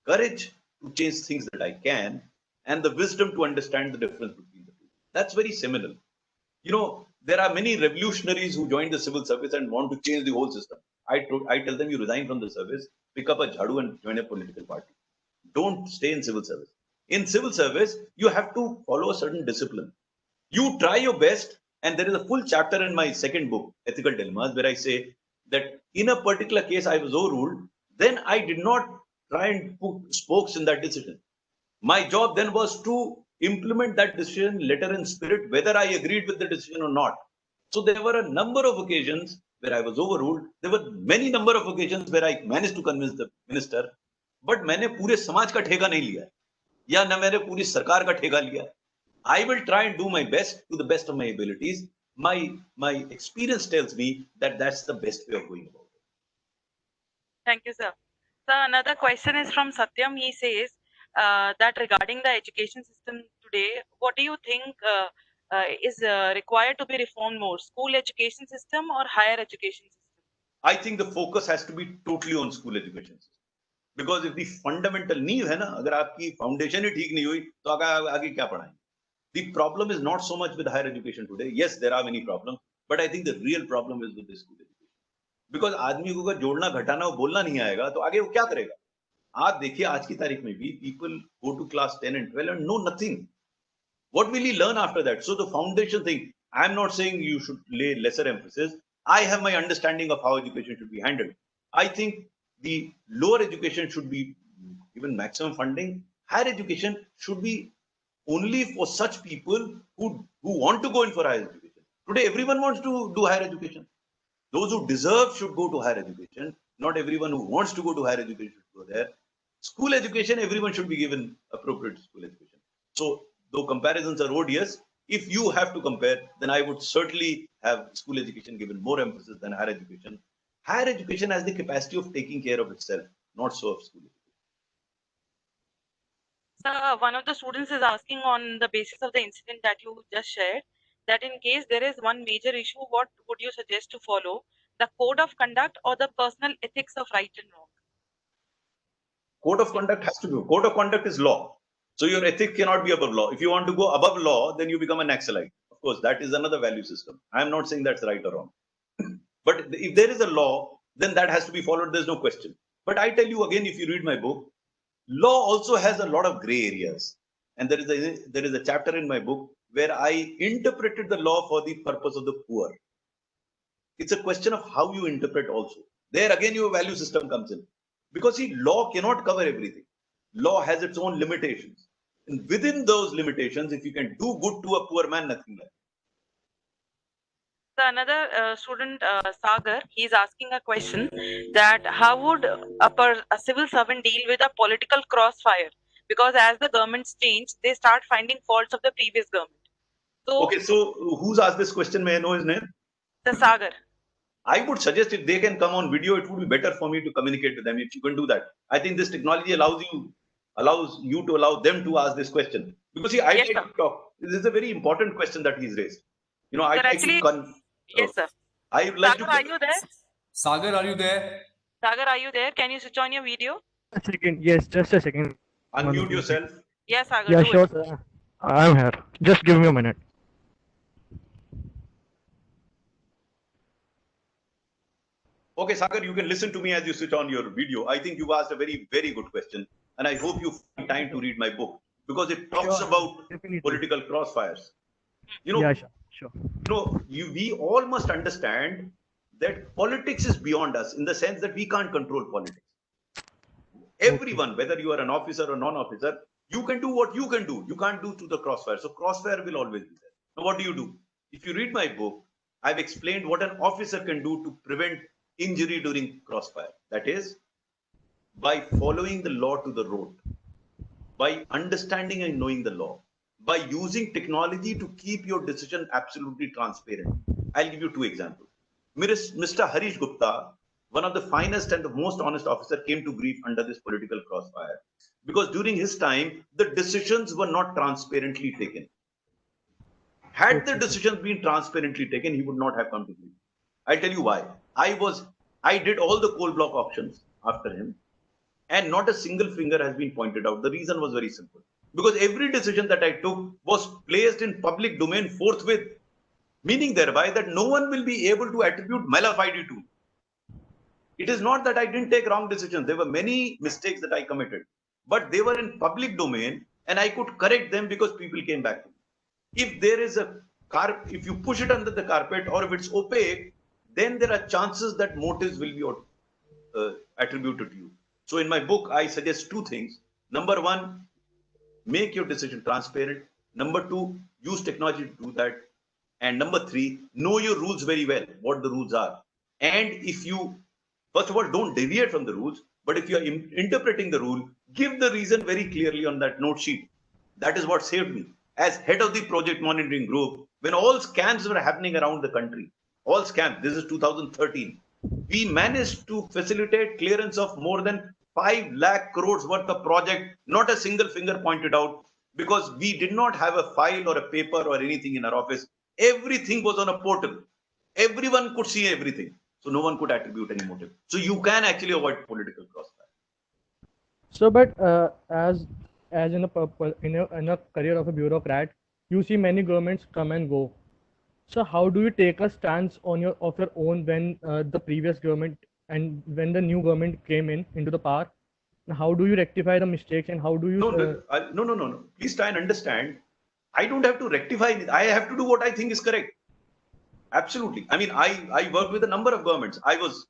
Courage to change things that I can, and the wisdom to understand the difference between the two. That's very seminal. You know, there are many revolutionaries who join the civil service and want to change the whole system. I tell them, you resign from the service, pick up a jhadu and join a political party. Don't stay in civil service. In civil service, you have to follow a certain discipline. You try your best, and there is a full chapter in my second book, Ethical Dilemmas, where I say that in a particular case I was overruled, then I did not try and put spokes in that decision. My job then was to implement that decision letter and spirit, whether I agreed with the decision or not. So there were a number of occasions where I was overruled. There were many number of occasions where I managed to convince the minister, but मैंने पूरे समाज का ठेका नहीं लिया या न मैंने पूरी सरकार का ठेका लिया. I will try and do my best to the best of my abilities. My experience tells me that that's the best way of going about it. Thank you, sir. So another question is from Satyam. He says that regarding the education system today, what do you think is required to be reformed more? School education system or higher education system? I think the focus has to be totally on school education system. Because if the fundamental नींव है ना, अगर आपकी foundation ही ठीक नहीं हुई, तो आगे क्या पढ़ाएंगे? The problem is not so much with higher education today. Yes, there are many problems, but I think the real problem is with the school education. Because आदमी को अगर जोड़ना घटाना वो बोलना नहीं आएगा, तो आगे वो क्या करेगा? आप देखिए आज की तारीख में भी people go to class 10 and 12 and know nothing. What will he learn after that? So the foundation thing, I'm not saying you should lay lesser emphasis. I have my understanding of how education should be handled. I think the lower education should be given maximum funding. Higher education should be only for such people who want to go in for higher education. Today, everyone wants to do higher education. Those who deserve should go to higher education. Not everyone who wants to go to higher education should go there. School education, everyone should be given appropriate school education. So, though comparisons are odious, if you have to compare, then I would certainly have school education given more emphasis than higher education. Higher education has the capacity of taking care of itself, not so of school education. Sir, one of the students is asking on the basis of the incident that you just shared, that in case there is one major issue, what would you suggest to follow? The code of conduct or the personal ethics of right and wrong? Code of conduct has to be. Code of conduct is law. So your ethic cannot be above law. If you want to go above law, then you become an Naxalite. Of course, that is another value system. I am not saying that's right or wrong. But if there is a law, then that has to be followed. There's no question. But I tell you again, if you read my book, law also has a lot of gray areas. And there is a chapter in my book where I interpreted the law for the purpose of the poor. It's a question of how you interpret also. There again, your value system comes in. Because see, law cannot cover everything. Law has its own limitations. And within those limitations, if you can do good to a poor man, nothing less. So another student, Sagar, he is asking a question that how would a civil servant deal with a political crossfire? Because as the governments change, they start finding faults of the previous government. So, Okay, so who's asked this question? May I know his name? the Sagar. I would suggest if they can come on video, it would be better for me to communicate with them if you can do that. I think this technology allows you to allow them to ask this question. Because see, I Yes, like sir. to talk. This is a very important question that he's raised. You know, Sir, I'd like actually, to yes, sir. I would like Sagar, to are you there? Sagar, are you there? Sagar, are you there? Can you switch on your video? A second. Yes, just a second. unmute yourself. Yes, Sagar, Yeah, do sure, it. sir. I'm here. Just give me a minute. Okay, Sagar, you can listen to me as you switch on your video. I think you've asked a very, very good question. And I hope you find time to read my book because it talks Sure, about definitely. political crossfires. You know, Yeah, sure. we all must understand that politics is beyond us in the sense that we can't control politics. Everyone, whether you are an officer or non-officer, you can do what you can do. You can't do through the crossfire. So crossfire will always be there. Now, what do? If you read my book, I've explained what an officer can do to prevent injury during crossfire. That is, by following the law to the road, by understanding and knowing the law, by using technology to keep your decision absolutely transparent. I'll give you two examples. Mr. Harish Gupta, one of the finest and the most honest officer, came to grief under this political crossfire because during his time, the decisions were not transparently taken. Had the decisions been transparently taken, he would not have come to grief. I'll tell you why. I did all the coal block auctions after him, and not a single finger has been pointed out. The reason was very simple. Because every decision that I took was placed in public domain forthwith, meaning thereby that no one will be able to attribute malafide to me. It is not that I didn't take wrong decisions. There were many mistakes that I committed, but they were in public domain and I could correct them because people came back to me. If there is if you push it under the carpet or if it's opaque, then there are chances that motives will be attributed to you. So in my book, I suggest two things. Number one, make your decision transparent. Number two, use technology to do that. And number three, know your rules very well, what the rules are. And if you, first of all, don't deviate from the rules, but if you are interpreting the rule, give the reason very clearly on that note sheet. That is what saved me. As head of the project monitoring group, when all scams were happening around the country, all scams, this is 2013, we managed to facilitate clearance of more than 5 lakh crores worth of project, not a single finger pointed out, because we did not have a file or a paper or anything in our office. Everything was on a portal. Everyone could see everything. So no one could attribute any motive. So you can actually avoid political crossfire. So, but as in a career of a bureaucrat, you see many governments come and go. So, how do you take a stance on your own when the previous government and when the new government came into the power? How do you rectify the mistakes and how do you? No. Please try and understand. I don't have to rectify it. I have to do what I think is correct. Absolutely. I mean, I worked with a number of governments. I was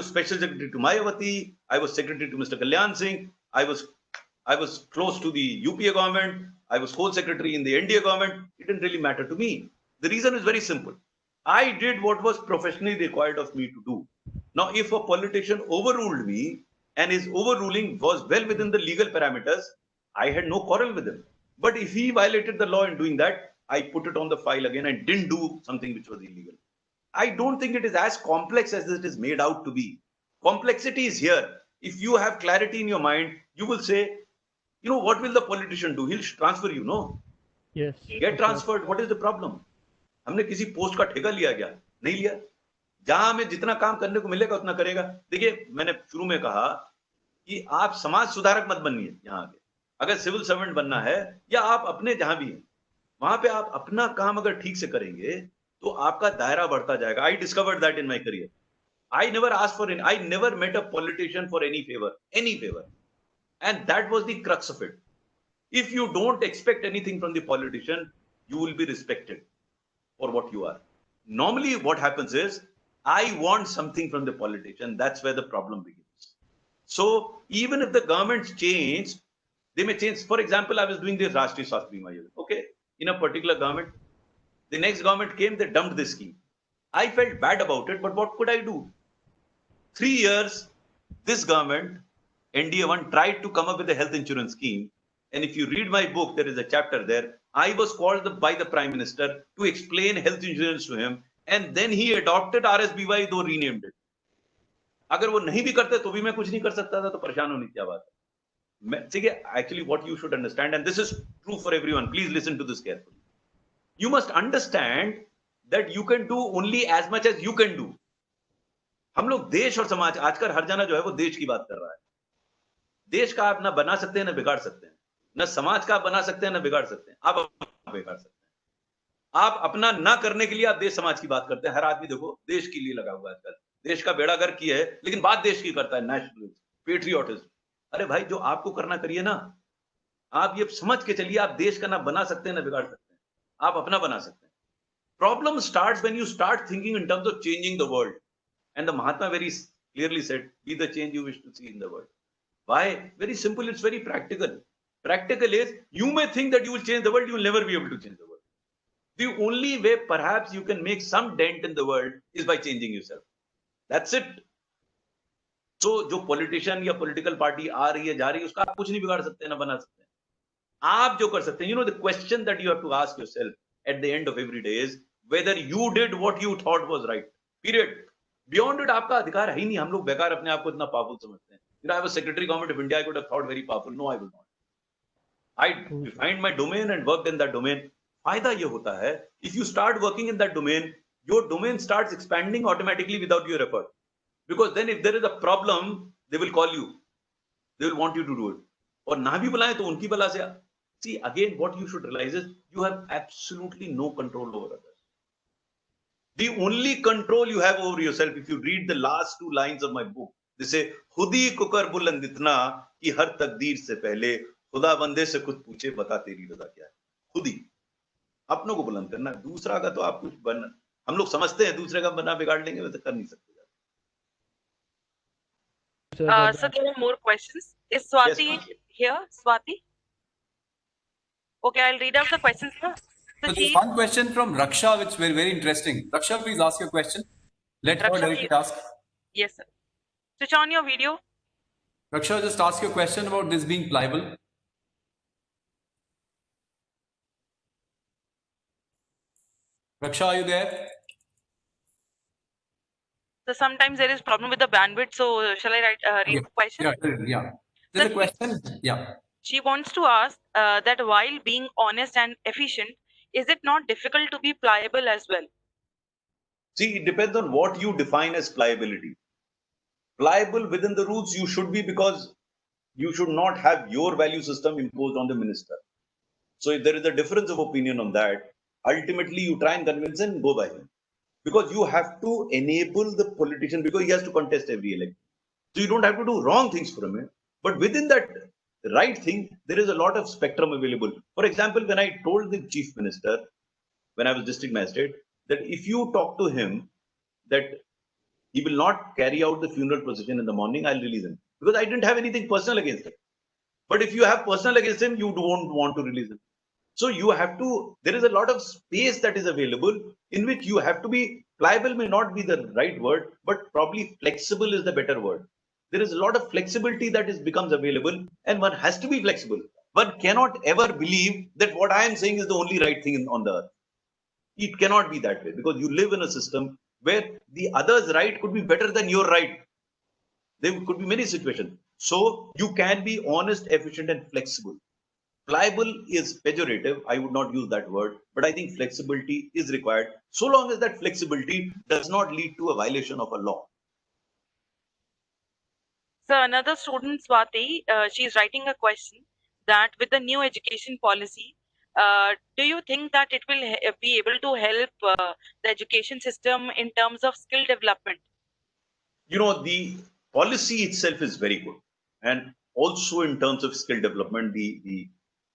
special secretary to Mayawati. I was secretary to Mr. Kalyan Singh. I was close to the UPA government. I was co-secretary in the NDA government. It didn't really matter to me. The reason is very simple. I did what was professionally required of me to do. Now, if a politician overruled me and his overruling was well within the legal parameters, I had no quarrel with him. But if he violated the law in doing that, I put it on the file again and didn't do something which was illegal. I don't think it is as complex as it is made out to be. Complexity is here. If you have clarity in your mind, you will say, you know, what will the politician do? He'll transfer you, no? Yes. Get transferred. What is the problem? हमने किसी post का ठेका लिया क्या? नहीं लिया. जहां हमें जितना काम करने को मिलेगा उतना करेगा. देखिए, मैंने शुरू में कहा कि आप समाज सुधारक मत बनिए यहाँ आगे. अगर सिविल सर्वेंट बनना है या आप अपने जहां भी हैं, वहां पे आप अपना काम अगर ठीक से करेंगे तो आपका दायरा बढ़ता जाएगा. I discovered that in my career. I never asked for it. I never met a politician for any favor. And that was the crux of it. If you don't expect anything from the politician, you will be respected for what you are. Normally what happens is, I want something from the politician. That's where the problem begins. So even if the governments change, they may change. For example, I was doing this Rashtriya Swasthya Bima Yojana. Okay, in a particular government, the next government came, they dumped this scheme. I felt bad about it, but what could I do? 3 years, this government, NDA1, tried to come up with a health insurance scheme. And if you read my book, there is a chapter there. I was called by the Prime Minister to explain health insurance to him. And then he adopted RSBY, though renamed it. अगर वो नहीं भी करते तो भी मैं कुछ नहीं कर सकता था, तो परेशान होने की क्या बात है. देखिए, actually what you should understand, and this is true for everyone, please listen to this carefully. You must understand that you can do only as much as you can do. हम लोग देश और समाज, आजकल हर जना जो है वो देश की बात कर रहा है. देश का आप ना बना सकते हैं ना बिगाड़ सकते हैं, ना समाज का आप बना सकते हैं ना बिगाड़ सकते हैं. आप बिगाड़ सकते हैं. आप अपना ना करने के लिए आप देश समाज की बात करते हैं. हर आदमी देखो देश के लिए लगा हुआ है आजकल. देश का बेड़ा गर्क किया है, लेकिन बात देश की करता है. Nationalism, patriotism. अरे भाई, जो आपको करना करिए ना. आप ये समझ के चलिए, आप देश का ना बना सकते हैं ना बिगाड़ सकते हैं. आप अपना बना सकते हैं. Problem starts when you start thinking in terms of changing the world. And the Mahatma very clearly said, be the change you wish to see in the world. Why? Very simple, it's very practical. Practical is, you may think that you will change the world, you will never be able to change the world. The only way perhaps you can make some dent in the world is by changing yourself. That's it. So, जो politician या political party आ रही है, जा रही है, उसका आप कुछ नहीं बिगाड़ सकते, ना बना सकते हैं. आप जो कर सकते हैं, you know, the question that you have to ask yourself at the end of every day is whether you did what you thought was right. Period. Beyond it, आपका अधिकार है ही नहीं. हम लोग बेकार अपने आप को इतना powerful समझते हैं. You know, I was Secretary Government of India, I could have thought very powerful. No, I will not. I defined my domain and worked in that domain. फायदा ये होता है, if you start working in that domain, your domain starts expanding automatically without your effort. Because then if there is a problem, they will call you. They will want you to do it. और ना भी बुलाएं तो उनकी बला से. See, again, what you should realize is you have absolutely no control over others. The only control you have over yourself, if you read the last 2 lines of my book, they say, खुदी cooker बुलंद इतना कि हर तकदीर से पहले खुदा बंदे से खुद पूछे बता तेरी रजा क्या है. खुदी अपनों को बुलंद करना. दूसरा का तो आप कुछ बन, हम लोग समझते हैं दूसरे का बना बिगाड़ लेंगे, वैसे कर नहीं सकते. So there are more questions. Is Swati here? Swati? Okay, I'll read out the questions now. So there's one question from Raksha, which is very, very interesting. Raksha, please ask your question. Let her Raksha, directly ask. yes, sir. Switch on your video. Raksha, just ask your question about this being pliable. Raksha, are you there? So sometimes there is problem with the bandwidth. So shall I read Okay. the question? Yeah. There's Sir, a question. Yeah. she wants to ask that while being honest and efficient, is it not difficult to be pliable as well? See, it depends on what you define as pliability. Pliable within the rules you should be, because you should not have your value system imposed on the minister. So if there is a difference of opinion on that, ultimately you try and convince and go by him. Because you have to enable the politician, because he has to contest every election. So you don't have to do wrong things for him. But within that right thing, there is a lot of spectrum available. For example, when I told the chief minister, when I was district magistrate, that if you talk to him that he will not carry out the funeral procession in the morning, I'll release him. Because I didn't have anything personal against him. But if you have personal against him, you don't want to release him. So you have to, there is a lot of space that is available in which you have to be pliable, may not be the right word, but probably flexible is the better word. There is a lot of flexibility that is becomes available, and one has to be flexible. One cannot ever believe that what I am saying is the only right thing on the earth. It cannot be that way, because you live in a system where the other's right could be better than your right. There could be many situations. So you can be honest, efficient, and flexible. Pliable is pejorative. I would not use that word, but I think flexibility is required, so long as that flexibility does not lead to a violation of a law. So another student, Swati, she is writing a question that with the new education policy, do you think that it will be able to help the education system in terms of skill development? You know, the policy itself is very good, and also in terms of skill development, the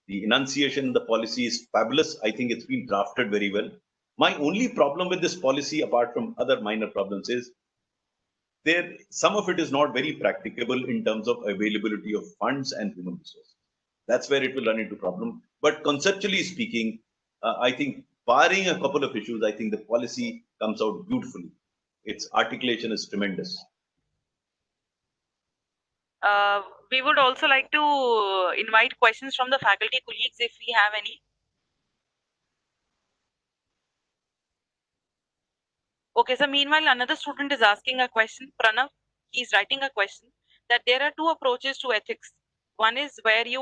enunciation in the policy is fabulous. I think it's been drafted very well. My only problem with this policy, apart from other minor problems, is there some of it is not very practicable in terms of availability of funds and human resources. That's where it will run into problem. But conceptually speaking, I think barring a couple of issues, I think the policy comes out beautifully. Its articulation is tremendous. We would also like to invite questions from the faculty colleagues if we have any. Okay, so meanwhile, another student is asking a question. Pranav, he's writing a question that there are two approaches to ethics. One is where you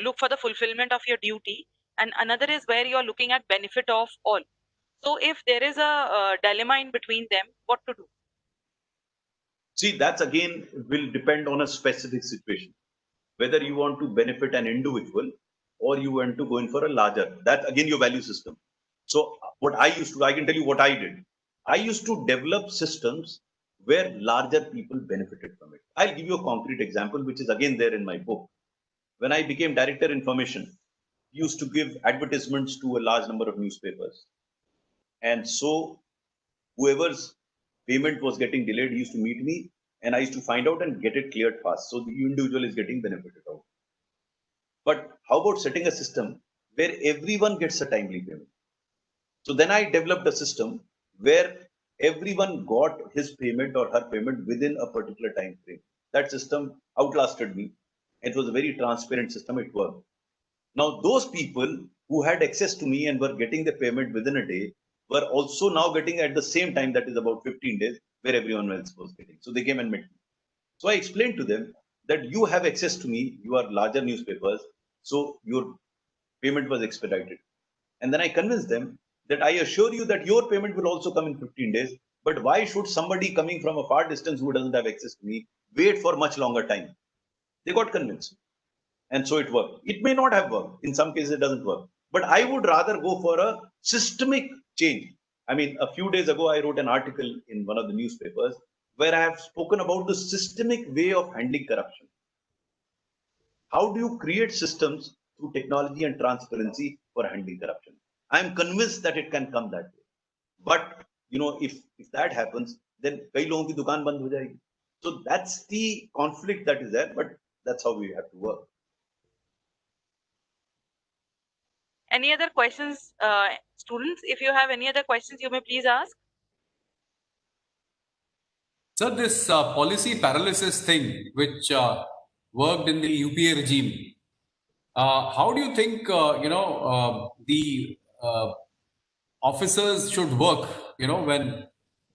look for the fulfillment of your duty, and another is where you are looking at benefit of all. So, if there is a dilemma in between them, what to do? See, that's again will depend on a specific situation, whether you want to benefit an individual or you want to go in for a larger. That's again your value system. So what I used to, I can tell you what I did. I used to develop systems where larger people benefited from it. I'll give you a concrete example, which is again there in my book. When I became director information, used to give advertisements to a large number of newspapers. And so whoever's payment was getting delayed used to meet me, and I used to find out and get it cleared fast. So the individual is getting benefited out. But how about setting a system where everyone gets a timely payment? So then I developed a system where everyone got his payment or her payment within a particular time frame. That system outlasted me. It was a very transparent system. It worked. Now, those people who had access to me and were getting the payment within a day were also now getting at the same time, that is about 15 days, where everyone else was getting. So they came and met me. So I explained to them that you have access to me, you are larger newspapers, so your payment was expedited. And then I convinced them that I assure you that your payment will also come in 15 days. But why should somebody coming from a far distance who doesn't have access to me wait for much longer time? They got convinced. And so it worked. It may not have worked. In some cases, it doesn't work. But I would rather go for a systemic change. I mean, a few days ago, I wrote an article in one of the newspapers where I have spoken about the systemic way of handling corruption. How do you create systems through technology and transparency for handling corruption? I am convinced that it can come that way. But you know, if that happens, then कई लोगों की दुकान बंद हो जाएगी. So that's the conflict that is there. But that's how we have to work. Any other questions, students? If you have any other questions, you may please ask. So this policy paralysis thing, which worked in the UPA regime, how do you think the officers should work? When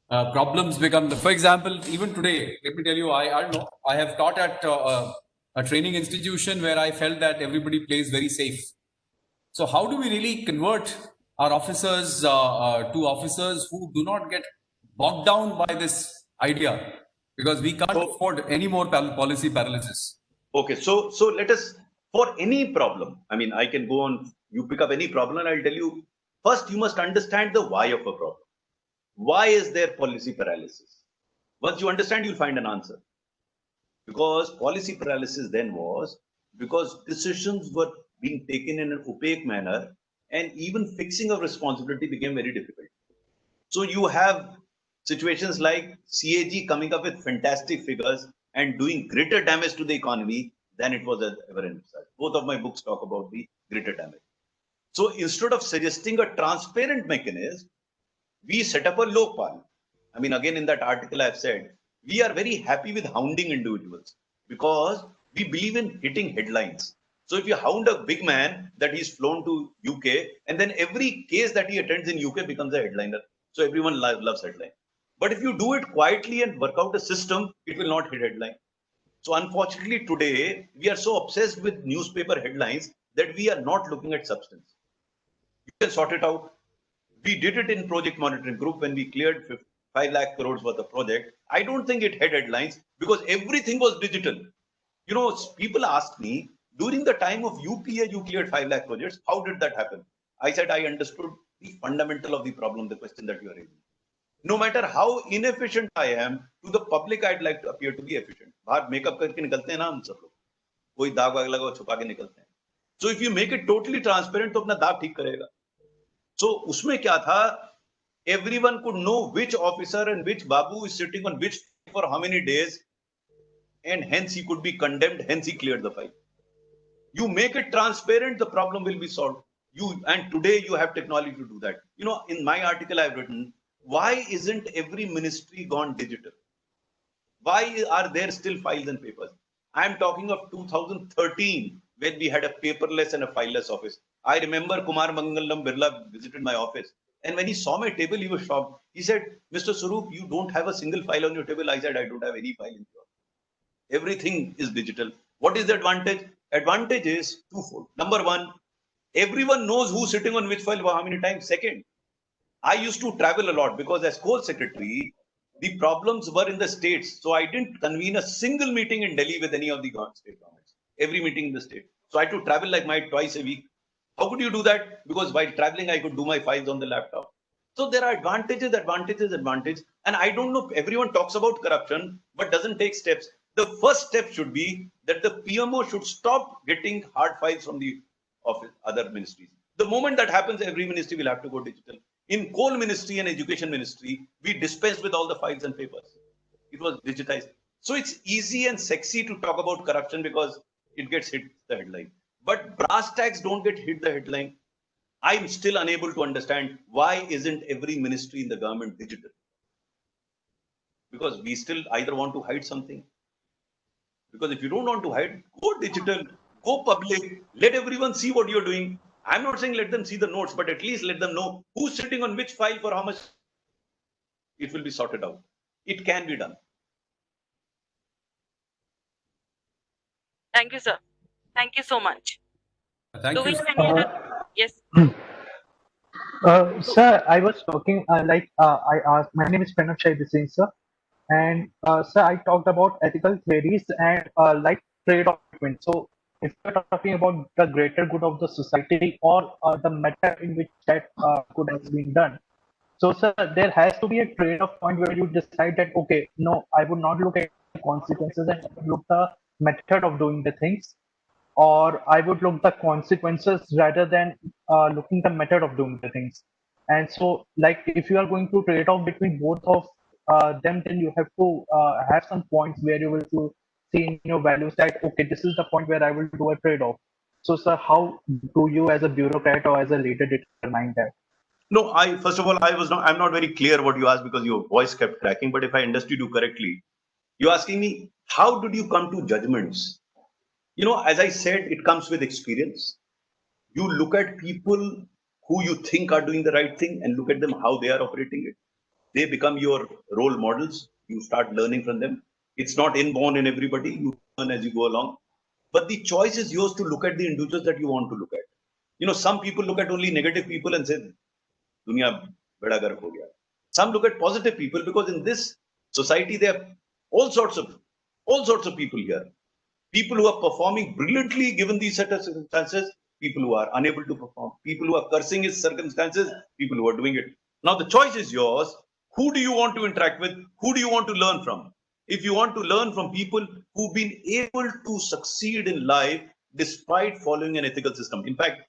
problems become, for example, even today, let me tell you, I don't know, I have taught at a training institution where I felt that everybody plays very safe. So how do we really convert our officers to officers who do not get bogged down by this idea? Because we can't So- afford any more policy paralysis. Okay, so let us, for any problem, I mean, I can go on, you pick up any problem and I'll tell you, first you must understand the why of a problem. Why is there policy paralysis? Once you understand, you'll find an answer. Because policy paralysis then was because decisions were being taken in an opaque manner and even fixing of responsibility became very difficult. So you have situations like CAG coming up with fantastic figures and doing greater damage to the economy than it was ever envisaged. Both of my books talk about the greater damage. So instead of suggesting a transparent mechanism, we set up a Lokpal. I mean, again, in that article, I've said, we are very happy with hounding individuals because we believe in hitting headlines. So if you hound a big man that he's flown to UK, and then every case that he attends in UK becomes a headliner. So everyone loves headline. But if you do it quietly and work out a system, it will not hit headline. So unfortunately, today, we are so obsessed with newspaper headlines that we are not looking at substance. You can sort it out. We did it in project monitoring group when we cleared 5 lakh crores worth of project. I don't think it had headlines because everything was digital. You know, people ask me during the time of UPA, you cleared 5 lakh projects. How did that happen? I said, I understood the fundamental of the problem, the question that you are raising. No matter how inefficient I am, to the public, I'd like to appear to be efficient. बाहर makeup करके निकलते हैं ना हम सब लोग, कोई दाग वाग लगा छुपा के निकलते हैं. So if you make it totally transparent, तो अपना दाग ठीक करेगा. So उसमें क्या था? Everyone could know which officer and which babu is sitting on which for how many days, and hence he could be condemned. Hence he cleared the file. You make it transparent, the problem will be solved. And today you have technology to do that. You know, in my article I've written, why isn't every ministry gone digital? Why are there still files and papers? I'm talking of 2013 when we had a paperless and a fileless office. I remember Kumar Mangalam Birla visited my office, and when he saw my table, he was shocked. He said, Mr. Swaroop, you don't have a single file on your table. I said, I don't have any file in your. Everything is digital. What is the advantage? Advantage is twofold. Number one, everyone knows who's sitting on which file how many times. Second, I used to travel a lot because as coal secretary, the problems were in the states. So I didn't convene a single meeting in Delhi with any of the state governments. Every meeting in the state. So I had to travel like my twice a week. How could you do that? Because while traveling, I could do my files on the laptop. So there are advantages. And I don't know, everyone talks about corruption, but doesn't take steps. The first step should be that the PMO should stop getting hard files from the office, other ministries. The moment that happens, every ministry will have to go digital. In coal ministry and education ministry, we dispensed with all the files and papers. It was digitized. So it's easy and sexy to talk about corruption because it gets hit the headline. But brass tacks don't get hit the headline. I'm still unable to understand why isn't every ministry in the government digital? Because we still either want to hide something. Because if you don't want to hide, go digital, go public, let everyone see what you're doing. I'm not saying let them see the notes, but at least let them know who's sitting on which file for how much. It will be sorted out. It can be done. Thank you, sir. Thank you so much. Thank Do we you. have any other? Yes. Sir, I was talking I asked. My name is Pranav Shai Singh, sir, and sir, I talked about ethical theories and like trade-off between. So, if you're talking about the greater good of the society or the method in which that could have been done, so sir, there has to be a trade-off point where you decide that okay, no, I would not look at the consequences and look the method of doing the things, or I would look the consequences rather than looking the method of doing the things. And so, like, if you are going to trade off between both of them, then you have to have some points where you will to see in your values that okay, this is the point where I will do a trade off. So, sir, how do you, as a bureaucrat or as a leader, determine that? No, first of all, I'm not very clear what you asked because your voice kept cracking. But if I understood you correctly, you're asking me, how did you come to judgments? As I said, it comes with experience. You look at people who you think are doing the right thing and look at them how they are operating it. They become your role models. You start learning from them. It's not inborn in everybody. You learn as you go along. But the choice is yours to look at the individuals that you want to look at. Some people look at only negative people and say, दुनिया बेड़ा गर्क हो गया. Some look at positive people because in this society there are all sorts of people here. People who are performing brilliantly given these set of circumstances, people who are unable to perform, people who are cursing his circumstances, people who are doing it. Now the choice is yours. Who do you want to interact with? Who do you want to learn from? If you want to learn from people who've been able to succeed in life despite following an ethical system. In fact,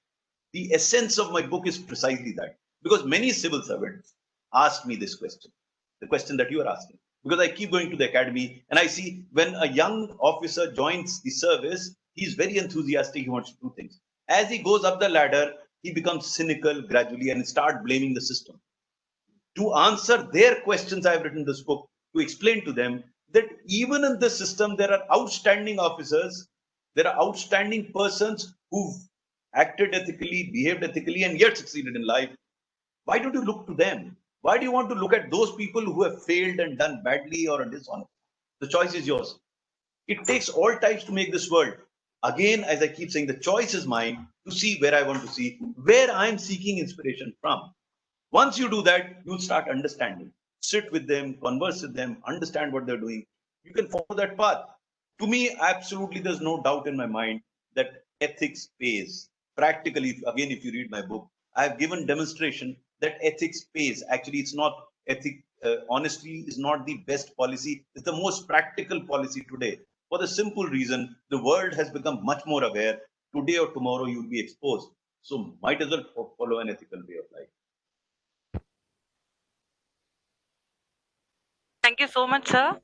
the essence of my book is precisely that. Because many civil servants ask me this question, the question that you are asking. Because I keep going to the academy and I see when a young officer joins the service, he's very enthusiastic, he wants to do things. As he goes up the ladder, he becomes cynical gradually and start blaming the system. To answer their questions, I have written this book to explain to them that even in the system, there are outstanding officers, there are outstanding persons who've acted ethically, behaved ethically, and yet succeeded in life. Why don't you look to them? Why do you want to look at those people who have failed and done badly or are dishonest? The choice is yours. It takes all types to make this world. Again, as I keep saying, the choice is mine to see where I want to see, where I'm seeking inspiration from. Once you do that, you'll start understanding. Sit with them, converse with them, understand what they're doing. You can follow that path. To me, absolutely, there's no doubt in my mind that ethics pays. Practically, again, if you read my book, I've given demonstration that ethics pays. Actually, it's not honesty is not the best policy. It's the most practical policy today. For the simple reason, the world has become much more aware. Today or tomorrow, you'll be exposed. So might as well follow an ethical way of life. Thank you so much, sir.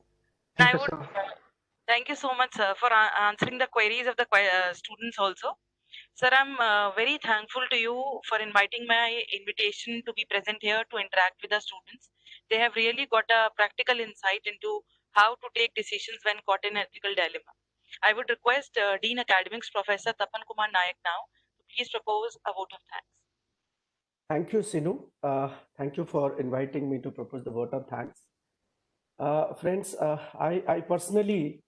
Thank I you, would sir. thank you so much, sir, for answering the queries of the students also. Sir, I'm very thankful to you for inviting my invitation to be present here to interact with the students. They have really got a practical insight into how to take decisions when caught in ethical dilemma. I would request Dean Academics, Professor Tapan Kumar Nayak now to please propose a vote of thanks. Thank you, Sinu. Thank you for inviting me to propose the vote of thanks. Friends, I personally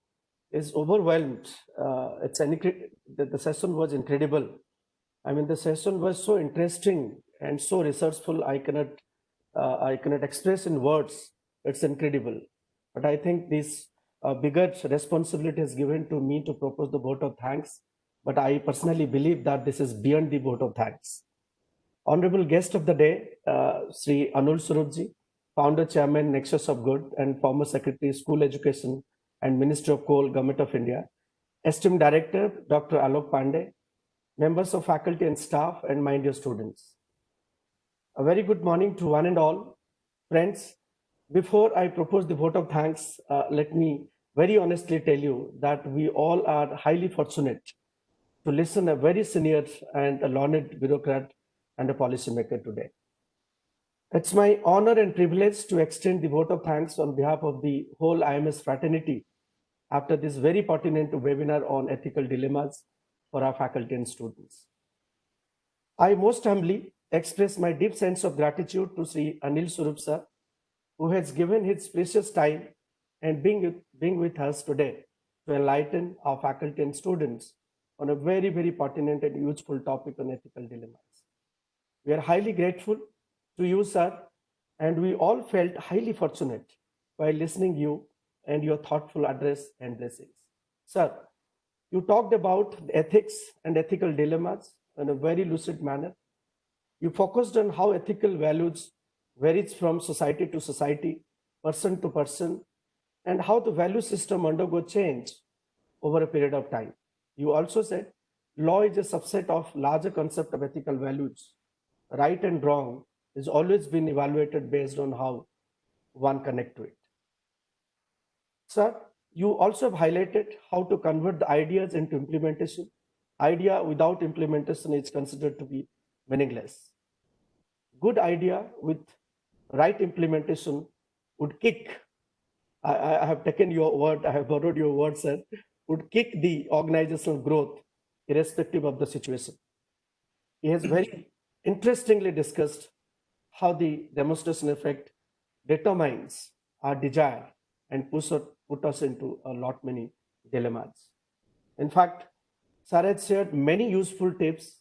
is overwhelmed. The session was incredible. I mean, the session was so interesting and so researchful. I cannot express in words. It's incredible. But I think this bigger responsibility is given to me to propose the vote of thanks. But I personally believe that this is beyond the vote of thanks. Honorable guest of the day, Sri Anul Surupji, Founder Chairman Nexus of Good and former Secretary School Education and Minister of Coal, Government of India. Esteemed Director, Dr. Alok Pandey, members of faculty and staff, and my dear students. A very good morning to one and all. Friends, before I propose the vote of thanks, let me very honestly tell you that we all are highly fortunate to listen a very senior and a learned bureaucrat and a policymaker today. It's my honor and privilege to extend the vote of thanks on behalf of the whole IMS fraternity after this very pertinent webinar on ethical dilemmas for our faculty and students. I most humbly express my deep sense of gratitude to Sri Anil Surup sir, who has given his precious time and being with us today to enlighten our faculty and students on a very, very pertinent and useful topic on ethical dilemmas. We are highly grateful to you, sir, and we all felt highly fortunate while listening you and your thoughtful address and blessings. Sir, you talked about the ethics and ethical dilemmas in a very lucid manner. You focused on how ethical values varies from society to society, person to person, and how the value system undergo change over a period of time. You also said law is a subset of larger concept of ethical values. Right and wrong is always been evaluated based on how one connect to it. Sir, you also have highlighted how to convert the ideas into implementation. Idea without implementation is considered to be meaningless. good idea with right implementation would kick. I have taken your word, I have borrowed your word, sir, would kick the organizational growth irrespective of the situation. He has very interestingly discussed how the demonstration effect determines our desire and put us into a lot many dilemmas. In fact, Sir has shared many useful tips,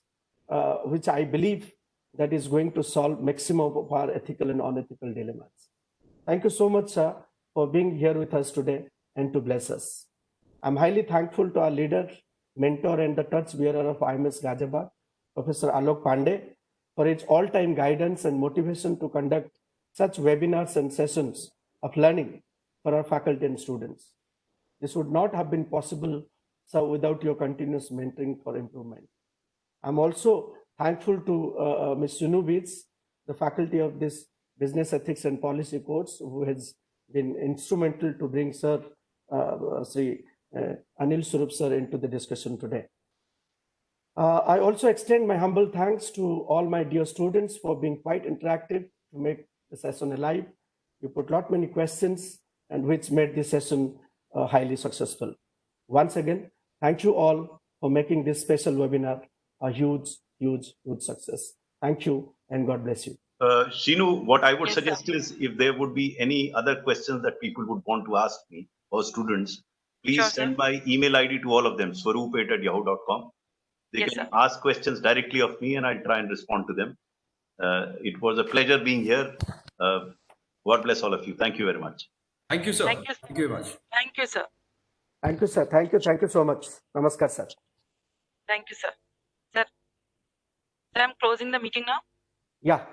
which I believe that is going to solve maximum of our ethical and unethical dilemmas. Thank you so much, sir, for being here with us today and to bless us. I'm highly thankful to our leader, mentor, and the touch bearer of IMS Ghaziabad, Professor Alok Pandey, for his all-time guidance and motivation to conduct such webinars and sessions of learning for our faculty and students. This would not have been possible, sir, without your continuous mentoring for improvement. I'm also thankful to Ms. Sinu Beats, the faculty of this Business Ethics and Policy course, who has been instrumental to bring Sir Sri Anil Swarup sir into the discussion today. I also extend my humble thanks to all my dear students for being quite interactive to make the session alive. You put lot many questions and which made this session highly successful. Once again, thank you all for making this special webinar a huge success. Thank you and God bless you. Shinu, what I would Yes, sir. suggest is if there would be any other questions that people would want to ask me or students, please Sure, send sir. my email ID to all of them, swaroop@yahoo.com. They Yes, can sir. ask questions directly of me and I'll try and respond to them. It was a pleasure being here. God bless all of you. Thank you very much. Thank you, sir. Thank you. Thank you very much. Thank you, sir. Thank you, sir. Thank you so much. Namaskar, sir. Thank you, sir. Sir, I'm closing the meeting now. Yeah.